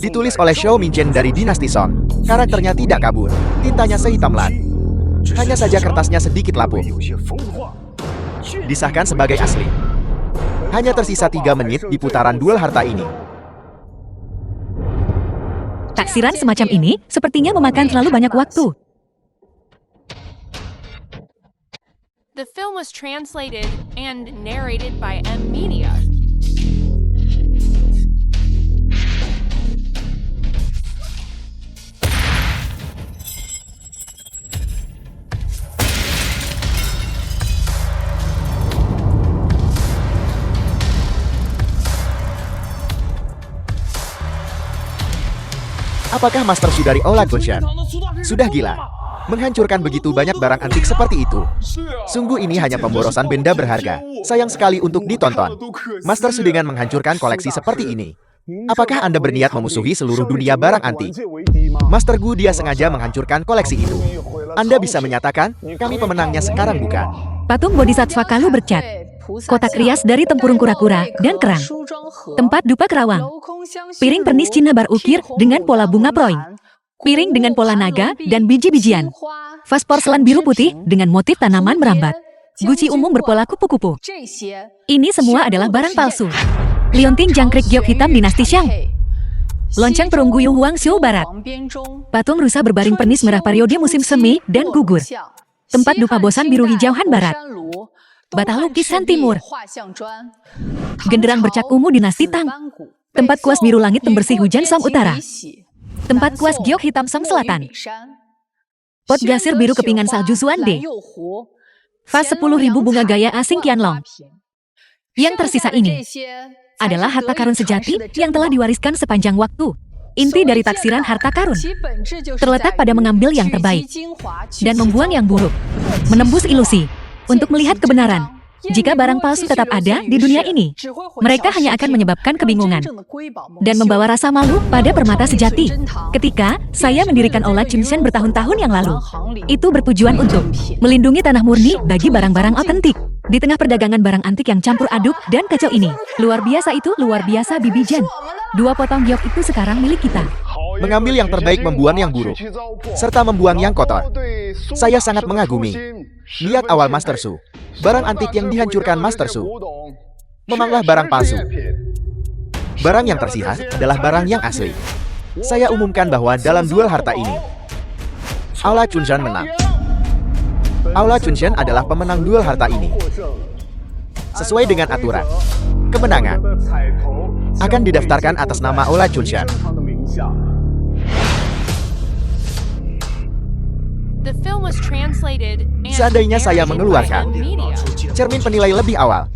Ditulis oleh Xiao Minchen dari dinasti Song. Karakternya tidak kabur, tintanya sehitam lat. Hanya saja kertasnya sedikit lapuk. Disahkan sebagai asli. Hanya tersisa 3 menit di putaran duel harta ini. Taksiran semacam ini sepertinya memakan terlalu banyak waktu. The film was translated and narrated by M Media. Apakah Master Su dari Ola Goshan sudah gila? Menghancurkan begitu banyak barang antik seperti itu. Sungguh ini hanya pemborosan benda berharga. Sayang sekali untuk ditonton. Master Su dengan menghancurkan koleksi seperti ini. Apakah Anda berniat memusuhi seluruh dunia barang antik? Master Gu dia sengaja menghancurkan koleksi itu. Anda bisa menyatakan, kami pemenangnya sekarang bukan? Patung Bodhisattva Kalu bercat. Kotak rias dari tempurung kura-kura dan kerang. Tempat dupa kerawang. Piring pernis Cina bar ukir dengan pola bunga proin. Piring dengan pola naga dan biji-bijian. Vas porselen biru putih dengan motif tanaman merambat. Guci umum berpola kupu-kupu. Ini semua adalah barang palsu. Liontin Jangkrik Giok Hitam Dinasti Shang. Lonceng perunggu Yu Huangxiu Barat. Patung rusa berbaring pernis merah periode musim semi dan gugur. Tempat dupa bosan biru hijau Han Barat. Batah lukisan Timur. Genderang bercak ungu Dinasti Tang. Tempat kuas biru langit pembersih hujan Som Utara. Tempat kuas Giok Hitam Som Selatan. Pot glasir biru kepingan salju Zuande. Vas 10.000 bunga gaya asing Qianlong. Yang tersisa ini adalah harta karun sejati yang telah diwariskan sepanjang waktu. Inti dari taksiran harta karun terletak pada mengambil yang terbaik dan membuang yang buruk, menembus ilusi untuk melihat kebenaran. Jika barang palsu tetap ada di dunia ini, mereka hanya akan menyebabkan kebingungan dan membawa rasa malu pada permata sejati. Ketika saya mendirikan Aula Chimshen bertahun-tahun yang lalu, itu bertujuan untuk melindungi tanah murni bagi barang-barang otentik. Di tengah perdagangan barang antik yang campur aduk dan kacau ini, luar biasa Bibi Jen. 2 potong giok itu sekarang milik kita. Mengambil yang terbaik, membuang yang buruk, serta membuang yang kotor. Saya sangat mengagumi niat awal Master Su. Barang antik yang dihancurkan Master Su memanglah barang palsu. Barang yang tersisa adalah barang yang asli. Saya umumkan bahwa dalam duel harta ini, Aula Chunchen menang. Aula Chunchen adalah pemenang duel harta ini. Sesuai dengan aturan, kemenangan akan didaftarkan atas nama Aula Chunchen. Seandainya saya mengeluarkan cermin penilai lebih awal,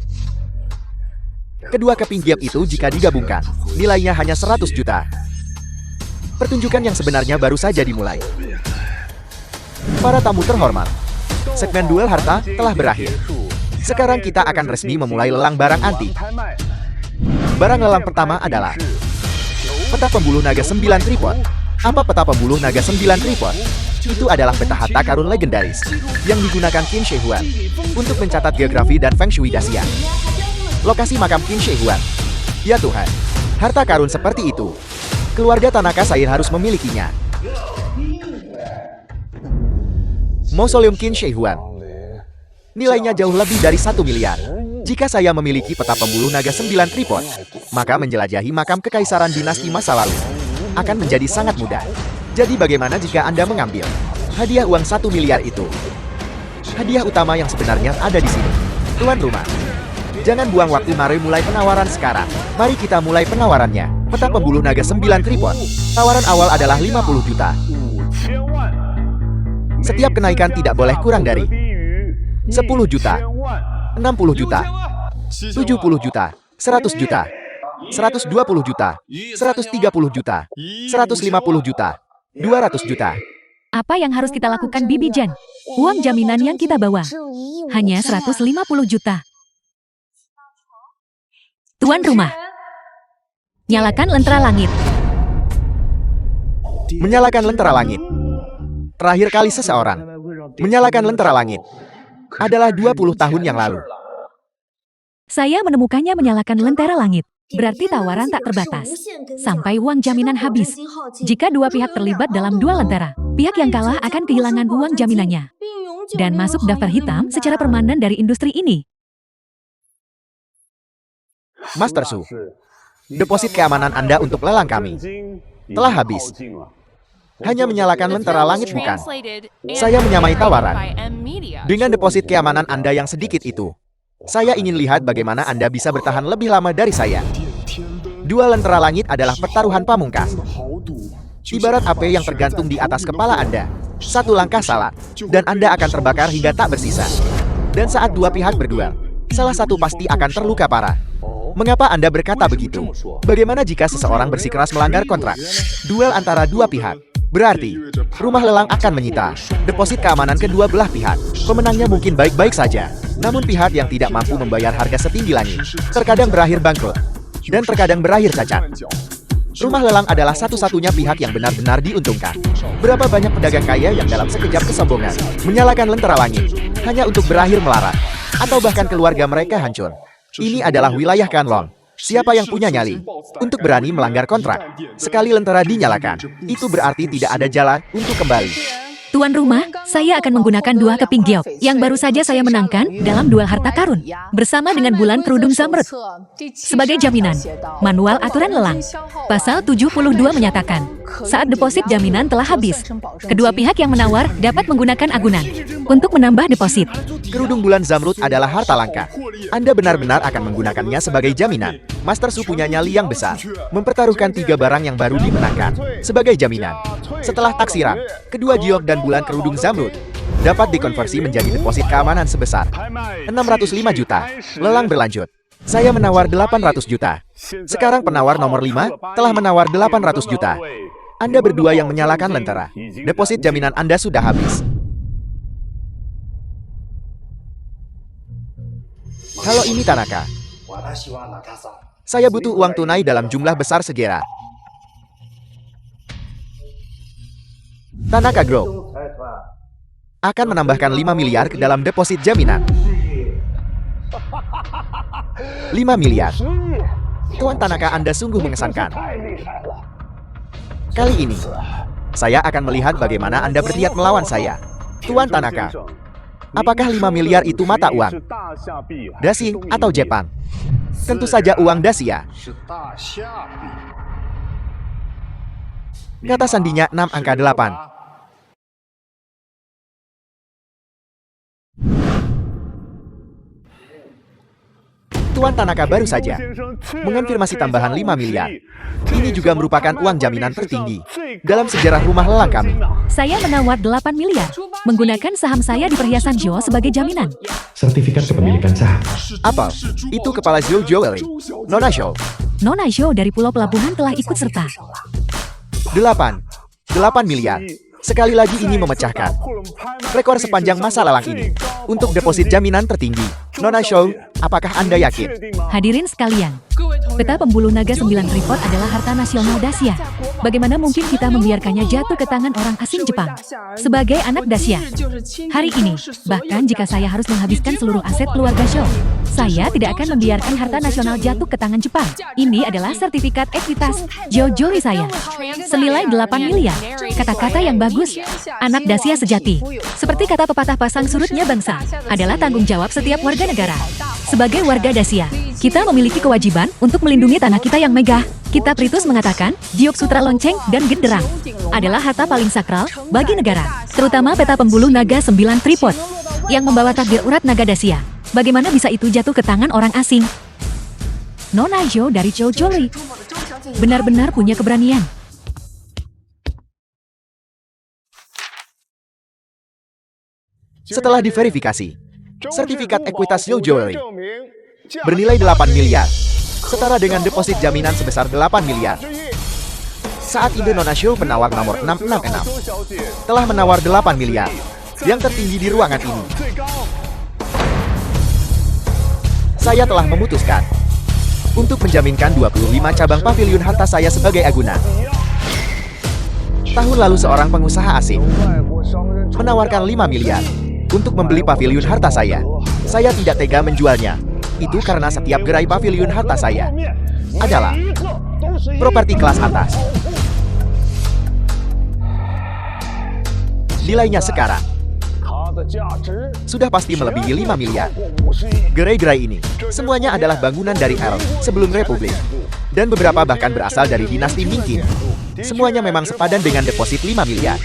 kedua keping giok itu jika digabungkan, nilainya hanya 100 juta. Pertunjukan yang sebenarnya baru saja dimulai. Para tamu terhormat, segmen duel harta telah berakhir. Sekarang kita akan resmi memulai lelang barang antik. Barang lelang pertama adalah peta pembuluh naga 9 tripod. Apa peta pembuluh naga 9 tripod? Itu adalah peta harta karun legendaris yang digunakan Qin Shi Huang untuk mencatat geografi dan feng shui dahsyat. Lokasi makam Qin Shi Huang. Ya Tuhan, harta karun seperti itu. Keluarga Tanaka Sair harus memilikinya. Mausoleum Qin Shi Huang. Nilainya jauh lebih dari 1 miliar. Jika saya memiliki peta pembuluh naga 9 tripod, maka menjelajahi makam kekaisaran dinasti masa lalu akan menjadi sangat mudah. Jadi bagaimana jika Anda mengambil hadiah uang 1 miliar itu? Hadiah utama yang sebenarnya ada di sini. Tuan rumah, jangan buang waktu, mari mulai penawaran sekarang. Mari kita mulai penawarannya. Peta pembuluh naga 9 tripod. Tawaran awal adalah 50 juta. Setiap kenaikan tidak boleh kurang dari 10 juta, 60 juta, 70 juta, 100 juta, 120 juta, 130 juta, 150 juta, 200 juta. Apa yang harus kita lakukan Bibi Jen? Uang jaminan yang kita bawa hanya 150 juta. Tuan rumah, nyalakan lentera langit. Menyalakan lentera langit. Terakhir kali seseorang menyalakan lentera langit adalah 20 tahun yang lalu. Saya menemukannya menyalakan lentera langit. Berarti tawaran tak terbatas sampai uang jaminan habis. Jika dua pihak terlibat dalam dua lentera, pihak yang kalah akan kehilangan uang jaminannya dan masuk daftar hitam secara permanen dari industri ini. Master Su, deposit keamanan Anda untuk lelang kami telah habis. Hanya menyalakan lentera langit bukan? Saya menyamai tawaran. Dengan deposit keamanan Anda yang sedikit itu, saya ingin lihat bagaimana Anda bisa bertahan lebih lama dari saya. Dua lentera langit adalah pertaruhan pamungkas. Ibarat api yang tergantung di atas kepala Anda. Satu langkah salah, dan Anda akan terbakar hingga tak bersisa. Dan saat dua pihak berduel, salah satu pasti akan terluka parah. Mengapa Anda berkata begitu? Bagaimana jika seseorang bersikeras melanggar kontrak? Duel antara dua pihak. Berarti, rumah lelang akan menyita deposit keamanan kedua belah pihak. Pemenangnya mungkin baik-baik saja, namun pihak yang tidak mampu membayar harga setinggi langit terkadang berakhir bangkrut, dan terkadang berakhir cacat. Rumah lelang adalah satu-satunya pihak yang benar-benar diuntungkan. Berapa banyak pedagang kaya yang dalam sekejap kesombongan menyalakan lentera langit hanya untuk berakhir melarat, atau bahkan keluarga mereka hancur. Ini adalah wilayah Kanlong. Siapa yang punya nyali untuk berani melanggar kontrak? Sekali lentera dinyalakan, itu berarti tidak ada jalan untuk kembali. Tuan rumah, saya akan menggunakan 2 keping giok yang baru saja saya menangkan dalam duel harta karun bersama dengan bulan kerudung zamrud. Sebagai jaminan, manual aturan lelang. Pasal 72 menyatakan, saat deposit jaminan telah habis, kedua pihak yang menawar dapat menggunakan agunan untuk menambah deposit. Kerudung bulan zamrud adalah harta langka. Anda benar-benar akan menggunakannya sebagai jaminan. Master Su punya nyali yang besar, mempertaruhkan 3 barang yang baru dimenangkan sebagai jaminan. Setelah taksiran, kedua giok dan bulan kerudung zamrud dapat dikonversi menjadi deposit keamanan sebesar 605 juta. Lelang berlanjut. Saya menawar 800 juta. Sekarang penawar nomor 5 telah menawar 800 juta. Anda berdua yang menyalakan lentera. Deposit jaminan Anda sudah habis. Halo, ini Tanaka. Saya butuh uang tunai dalam jumlah besar segera. Tanaka Group akan menambahkan 5 miliar ke dalam deposit jaminan. 5 miliar. Tuan Tanaka, Anda sungguh mengesankan. Kali ini, saya akan melihat bagaimana Anda berniat melawan saya. Tuan Tanaka, apakah 5 miliar itu mata uang? Dasi atau Jepang? Tentu saja uang Dasia. Kata sandinya 6 angka 8. Tuan Tanaka baru saja mengonfirmasi tambahan 5 miliar. Ini juga merupakan uang jaminan tertinggi dalam sejarah rumah lelang kami. Saya menawar 8 miliar, menggunakan saham saya di perhiasan Jo sebagai jaminan. Sertifikat kepemilikan saham. Apa? Itu kepala Zhou Jewelry. Nona Show. Nona Jo dari Pulau Pelabuhan telah ikut serta. 8 miliar. Sekali lagi ini memecahkan rekor sepanjang masa lelang ini untuk deposit jaminan tertinggi. Nona Show, apakah Anda yakin? Hadirin sekalian, peta pembuluh naga 9 tripod adalah harta nasional Dasia. Bagaimana mungkin kita membiarkannya jatuh ke tangan orang asing Jepang? Sebagai anak Dasia, hari ini, bahkan jika saya harus menghabiskan seluruh aset keluarga Show, saya tidak akan membiarkan harta nasional jatuh ke tangan Jepang. Ini adalah sertifikat ekuitas Jojoli saya. Senilai 8 miliar. Kata-kata yang bagus. Anak Dasia sejati. Seperti kata pepatah pasang surutnya bangsa, adalah tanggung jawab setiap warga negara. Sebagai warga Dasia, kita memiliki kewajiban untuk melindungi tanah kita yang megah. Kitab Ritus mengatakan, giok sutra lonceng dan genderang adalah harta paling sakral bagi negara, terutama peta pembuluh naga 9 tripod yang membawa takdir urat naga Dasia. Bagaimana bisa itu jatuh ke tangan orang asing? Nona Jo dari Jojoli benar-benar punya keberanian. Setelah diverifikasi, sertifikat ekuitas Zhou Jewelry bernilai 8 miliar, setara dengan deposit jaminan sebesar 8 miliar. Saat ini Nona Show penawar nomor 666 telah menawar 8 miliar, yang tertinggi di ruangan ini. Saya telah memutuskan untuk menjaminkan 25 cabang paviliun harta saya sebagai agunan. Tahun lalu seorang pengusaha asing menawarkan 5 miliar untuk membeli paviliun harta saya. Saya tidak tega menjualnya. Itu karena setiap gerai paviliun harta saya adalah properti kelas atas. Nilainya sekarang sudah pasti melebihi 5 miliar. Gerai-gerai ini semuanya adalah bangunan dari era sebelum Republik, dan beberapa bahkan berasal dari dinasti Mingqing. Semuanya memang sepadan dengan deposit 5 miliar.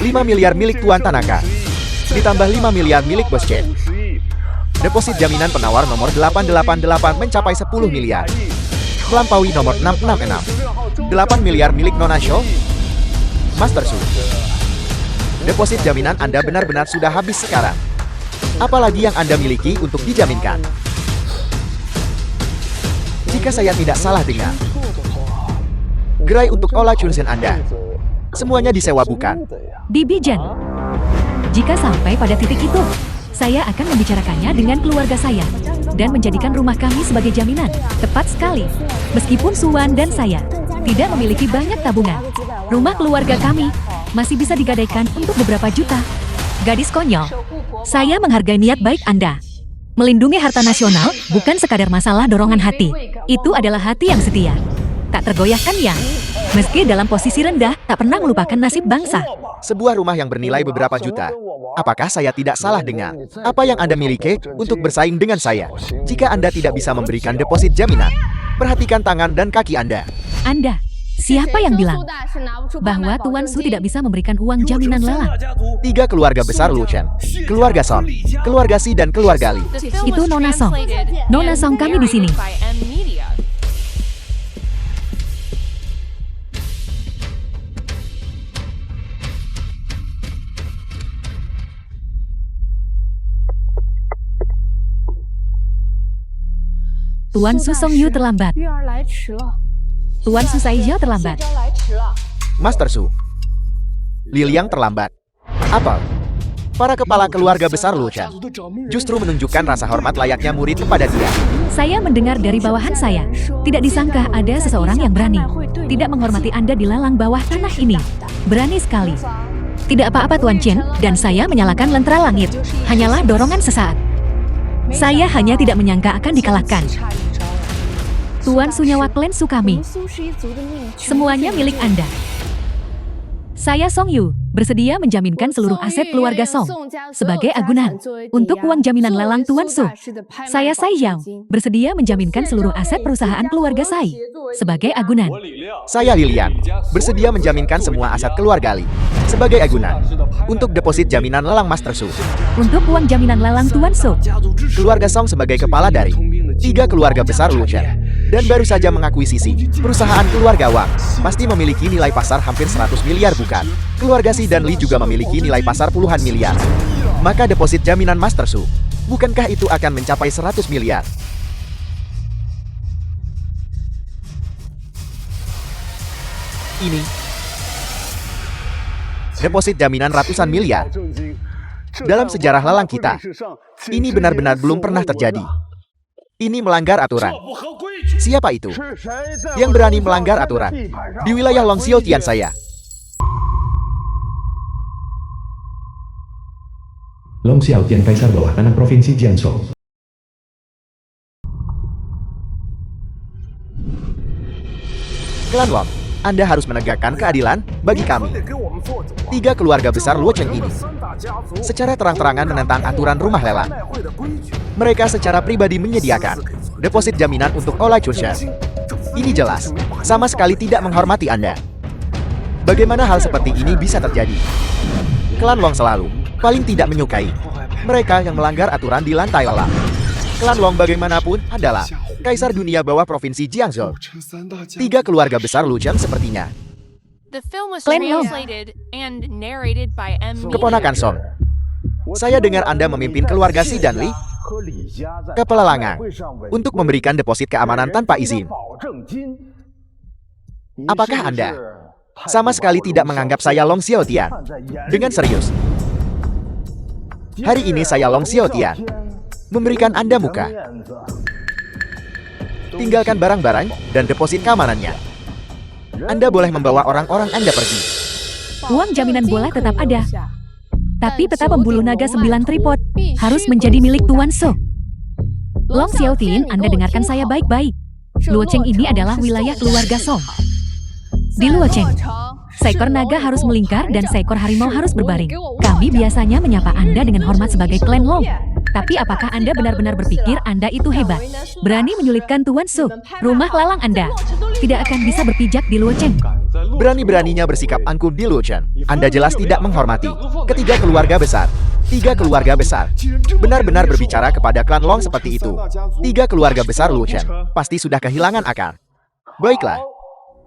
5 miliar milik Tuan Tanaka, ditambah 5 miliar milik Bos Chen. Deposit jaminan penawar nomor 888 mencapai 10 miliar, melampaui nomor 666. 8 miliar milik Nona Show, Master Su. Deposit jaminan Anda benar-benar sudah habis sekarang. Apalagi yang Anda miliki untuk dijaminkan? Jika saya tidak salah dengar, gerai untuk Ola Chunsen Anda semuanya disewa bukan? Bibi Jen, jika sampai pada titik itu, saya akan membicarakannya dengan keluarga saya dan menjadikan rumah kami sebagai jaminan. Tepat sekali. Meskipun Suwan dan saya tidak memiliki banyak tabungan, rumah keluarga kami masih bisa digadaikan untuk beberapa juta. Gadis konyol, saya menghargai niat baik Anda. Melindungi harta nasional bukan sekadar masalah dorongan hati. Itu adalah hati yang setia, tak tergoyahkan yang Meski dalam posisi rendah, tak pernah melupakan nasib bangsa. Sebuah rumah yang bernilai beberapa juta. Apakah saya tidak salah dengar? Apa yang Anda miliki untuk bersaing dengan saya? Jika Anda tidak bisa memberikan deposit jaminan, perhatikan tangan dan kaki Anda. Anda, siapa yang bilang bahwa Tuan Su tidak bisa memberikan uang jaminan lelang? 3 keluarga besar Lu Chen, keluarga Song, keluarga Si dan keluarga Li. The film Itu was Nona Song. translated Nona and Song kami di sini. narrated by M Media. Tuan Su Song Yu terlambat. Tuan Su Sai Jiao terlambat. Master Su, Liliang terlambat. Apa? Para kepala keluarga besar Lu Chen justru menunjukkan rasa hormat layaknya murid kepada dia. Saya mendengar dari bawahan saya. Tidak disangka ada seseorang yang berani. Tidak menghormati Anda di lelang bawah tanah ini. Berani sekali. Tidak apa-apa Tuan Chen, dan saya menyalakan lentera langit. Hanyalah dorongan sesaat. Saya hanya tidak menyangka akan dikalahkan. Tuan Su nyawa klan Su kami. Semuanya milik Anda. Saya Song Yu, bersedia menjaminkan seluruh aset keluarga Song sebagai agunan untuk uang jaminan lelang Tuan Su. Saya Sai Jiao, bersedia menjaminkan seluruh aset perusahaan keluarga Sai sebagai agunan. Saya Lilian, bersedia menjaminkan semua aset keluarga Li sebagai agunan untuk deposit jaminan lelang Master Su. Untuk uang jaminan lelang Tuan Su, Keluarga Song sebagai kepala dari 3 keluarga besar Lu Chen dan baru saja mengakuisisi perusahaan keluarga Wang pasti memiliki nilai pasar hampir 100 miliar bukan? Keluarga Si dan Li juga memiliki nilai pasar puluhan miliar. Maka deposit jaminan Master Su, bukankah itu akan mencapai 100 miliar? Ini deposit jaminan ratusan miliar. Dalam sejarah lelang kita, ini benar-benar belum pernah terjadi. Ini melanggar aturan. Siapa itu yang berani melanggar aturan di wilayah Long Xiao Tian saya? Long Xiaotian Kaisar bawah tanah Provinsi Jiangsu. Klan Wang, Anda harus menegakkan keadilan bagi kami. 3 keluarga besar Luo Cheng ini secara terang-terangan menentang aturan rumah lelang. Mereka secara pribadi menyediakan deposit jaminan untuk Olai Chunsha. Ini jelas sama sekali tidak menghormati Anda. Bagaimana hal seperti ini bisa terjadi? Klan Wang selalu paling tidak menyukai mereka yang melanggar aturan di lantai lelang. Klan Wang bagaimanapun adalah kaisar dunia bawah provinsi Jiangsu. 3 keluarga besar Lu Chen sepertinya. The film was Klan Long. translated and narrated by M Media. Keponakan Song, saya dengar Anda memimpin keluarga Si dan Li ke pelelangan untuk memberikan deposit keamanan tanpa izin. Apakah Anda sama sekali tidak menganggap saya Long Xiaotian dengan serius? Hari ini saya Long Xiaotian memberikan Anda muka. Tinggalkan barang-barang dan deposit keamanannya. Anda boleh membawa orang-orang Anda pergi. uang jaminan bola tetap ada. Tapi peta pembuluh naga 9 tripod harus menjadi milik Tuan Su. Long Xiaotin, Anda dengarkan saya baik-baik. Luo Cheng ini adalah wilayah keluarga Song. Di Luo Cheng, seekor naga harus melingkar dan seekor harimau harus berbaring. Kami biasanya menyapa Anda dengan hormat sebagai klan Long. Tapi apakah Anda benar-benar berpikir Anda itu hebat? Berani menyulitkan Tuan Su, rumah lalang Anda tidak akan bisa berpijak di Luo Cheng. Berani-beraninya bersikap angkuh di Luo Chen. Anda jelas tidak menghormati ketiga keluarga besar. 3 keluarga besar benar-benar berbicara kepada klan Long seperti itu. 3 keluarga besar Luo Chen pasti sudah kehilangan akal. Baiklah,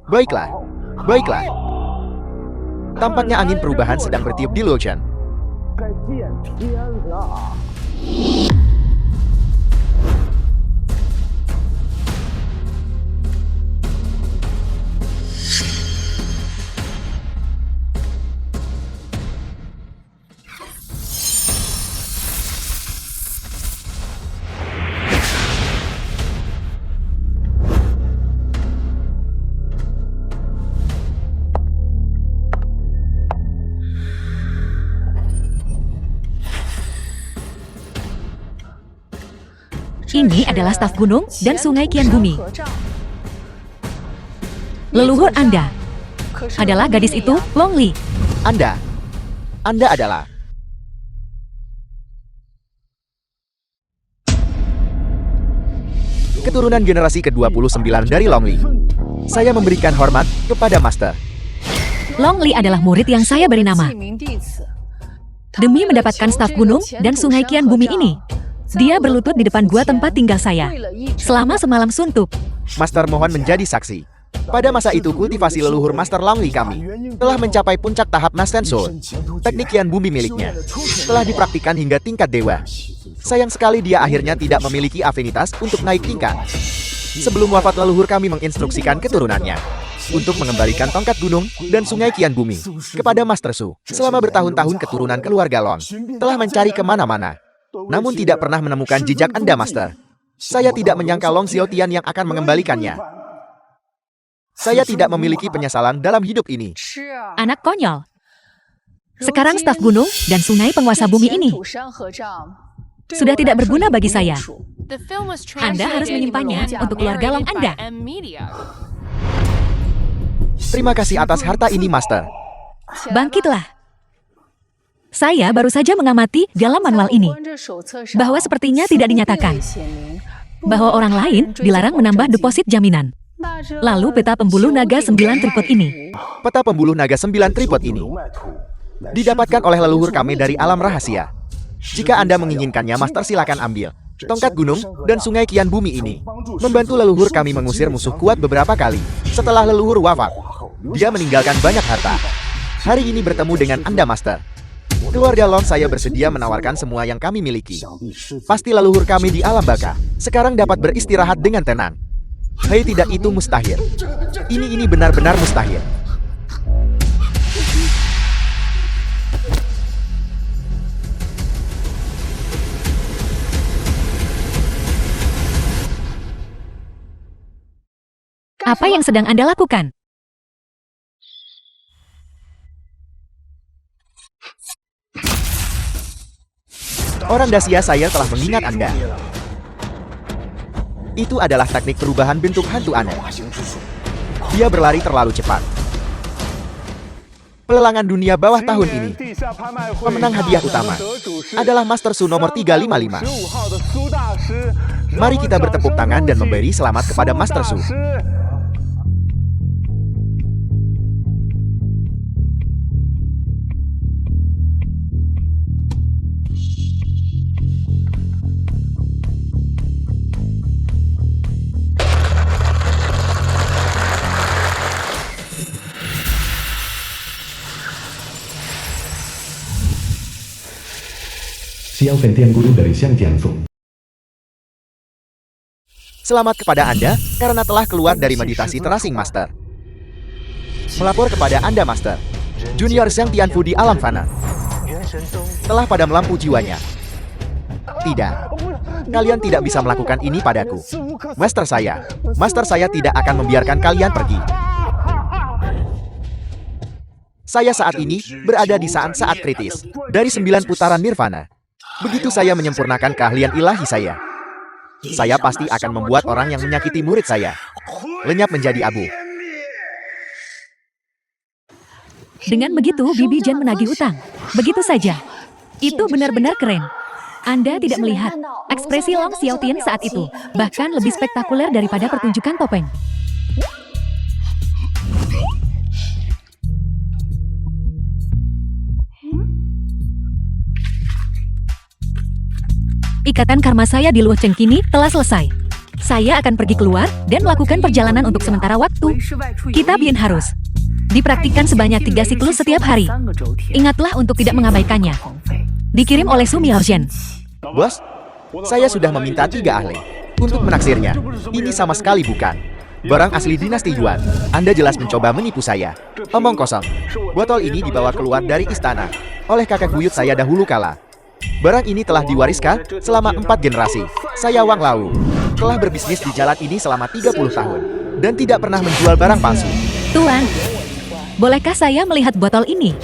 baiklah, baiklah. Tampaknya angin perubahan sedang bertiup di Luo Chen. Ini adalah staf gunung dan sungai Kian Bumi. Leluhur Anda adalah gadis itu, Long Li. Anda adalah... keturunan generasi ke-29 dari Long Li. Saya memberikan hormat kepada Master. Long Li adalah murid yang saya beri nama. Demi mendapatkan staf gunung dan sungai Kian Bumi ini, dia berlutut di depan gua tempat tinggal saya selama semalam suntuk. Master mohon menjadi saksi. Pada masa itu kultivasi leluhur Master Long Li kami telah mencapai puncak tahap Nasten Soul. Teknik Kian Bumi miliknya telah dipraktikkan hingga tingkat dewa. Sayang sekali dia akhirnya tidak memiliki afinitas untuk naik tingkat. Sebelum wafat leluhur kami menginstruksikan keturunannya untuk mengembalikan tongkat gunung dan sungai Kian Bumi kepada Master Su. Selama bertahun-tahun keturunan keluarga Long telah mencari kemana-mana, namun tidak pernah menemukan jejak Anda, Master. Saya tidak menyangka Long Xiaotian yang akan mengembalikannya. Saya tidak memiliki penyesalan dalam hidup ini. Anak konyol. Sekarang staf gunung dan sungai penguasa bumi ini sudah tidak berguna bagi saya. The film was Anda harus translated menyimpannya and untuk keluarga Long narrated by Anda. M Media. Terima kasih atas harta ini, Master. Bangkitlah. Saya baru saja mengamati dalam manual ini bahwa sepertinya tidak dinyatakan bahwa orang lain dilarang menambah deposit jaminan. Lalu peta pembuluh naga 9 tripod ini. Peta pembuluh naga 9 tripod ini didapatkan oleh leluhur kami dari alam rahasia. Jika Anda menginginkannya, Master, silakan ambil. Tongkat gunung dan sungai Kian Bumi ini membantu leluhur kami mengusir musuh kuat beberapa kali. Setelah leluhur wafat, dia meninggalkan banyak harta. Hari ini bertemu dengan Anda, Master. Keluarga Long saya bersedia menawarkan semua yang kami miliki. Pasti leluhur kami di alam baka sekarang dapat beristirahat dengan tenang. Hei, tidak, itu mustahil. Ini benar-benar mustahil. Apa yang sedang Anda lakukan? Orang Dacia saya telah mengingat Anda. Itu adalah teknik perubahan bentuk hantu aneh. Dia berlari terlalu cepat. Pelelangan dunia bawah tahun ini, pemenang hadiah utama adalah Master Su nomor 355. Mari kita bertepuk tangan dan memberi selamat kepada Master Su. Xiao Fengtian, guru dari Xiang Jiangsu. Selamat kepada Anda karena telah keluar dari meditasi terasing, Master. Melapor kepada Anda, Master. Junior Xiang Tianfu di alam fana telah padam lampu jiwanya. Tidak, kalian tidak bisa melakukan ini padaku. Master saya tidak akan membiarkan kalian pergi. Saya saat ini berada di saat-saat kritis dari 9 putaran nirvana. Begitu saya menyempurnakan keahlian ilahi saya pasti akan membuat orang yang menyakiti murid saya lenyap menjadi abu. Dengan begitu, Bibi Jen menagih utang. Begitu saja. Itu benar-benar keren. Anda tidak melihat ekspresi Long Xiaotian saat itu, bahkan lebih spektakuler daripada pertunjukan topeng. Ikatan karma saya di Luo Cheng kini telah selesai. Saya akan pergi keluar dan melakukan perjalanan untuk sementara waktu. Kita Bien harus dipraktikkan sebanyak 3 siklus setiap hari. Ingatlah untuk tidak mengabaikannya. Dikirim oleh Su Miaozhen. Bos, saya sudah meminta 3 ahli untuk menaksirnya. Ini sama sekali bukan barang asli dinasti Yuan. Anda jelas mencoba menipu saya. Omong kosong. Botol ini dibawa keluar dari istana oleh kakek buyut saya dahulu kala. Barang ini telah diwariskan selama 4 generasi. Saya Wang Lau telah berbisnis di jalan ini selama 30 tahun dan tidak pernah menjual barang palsu. Tuan, bolehkah saya melihat botol ini?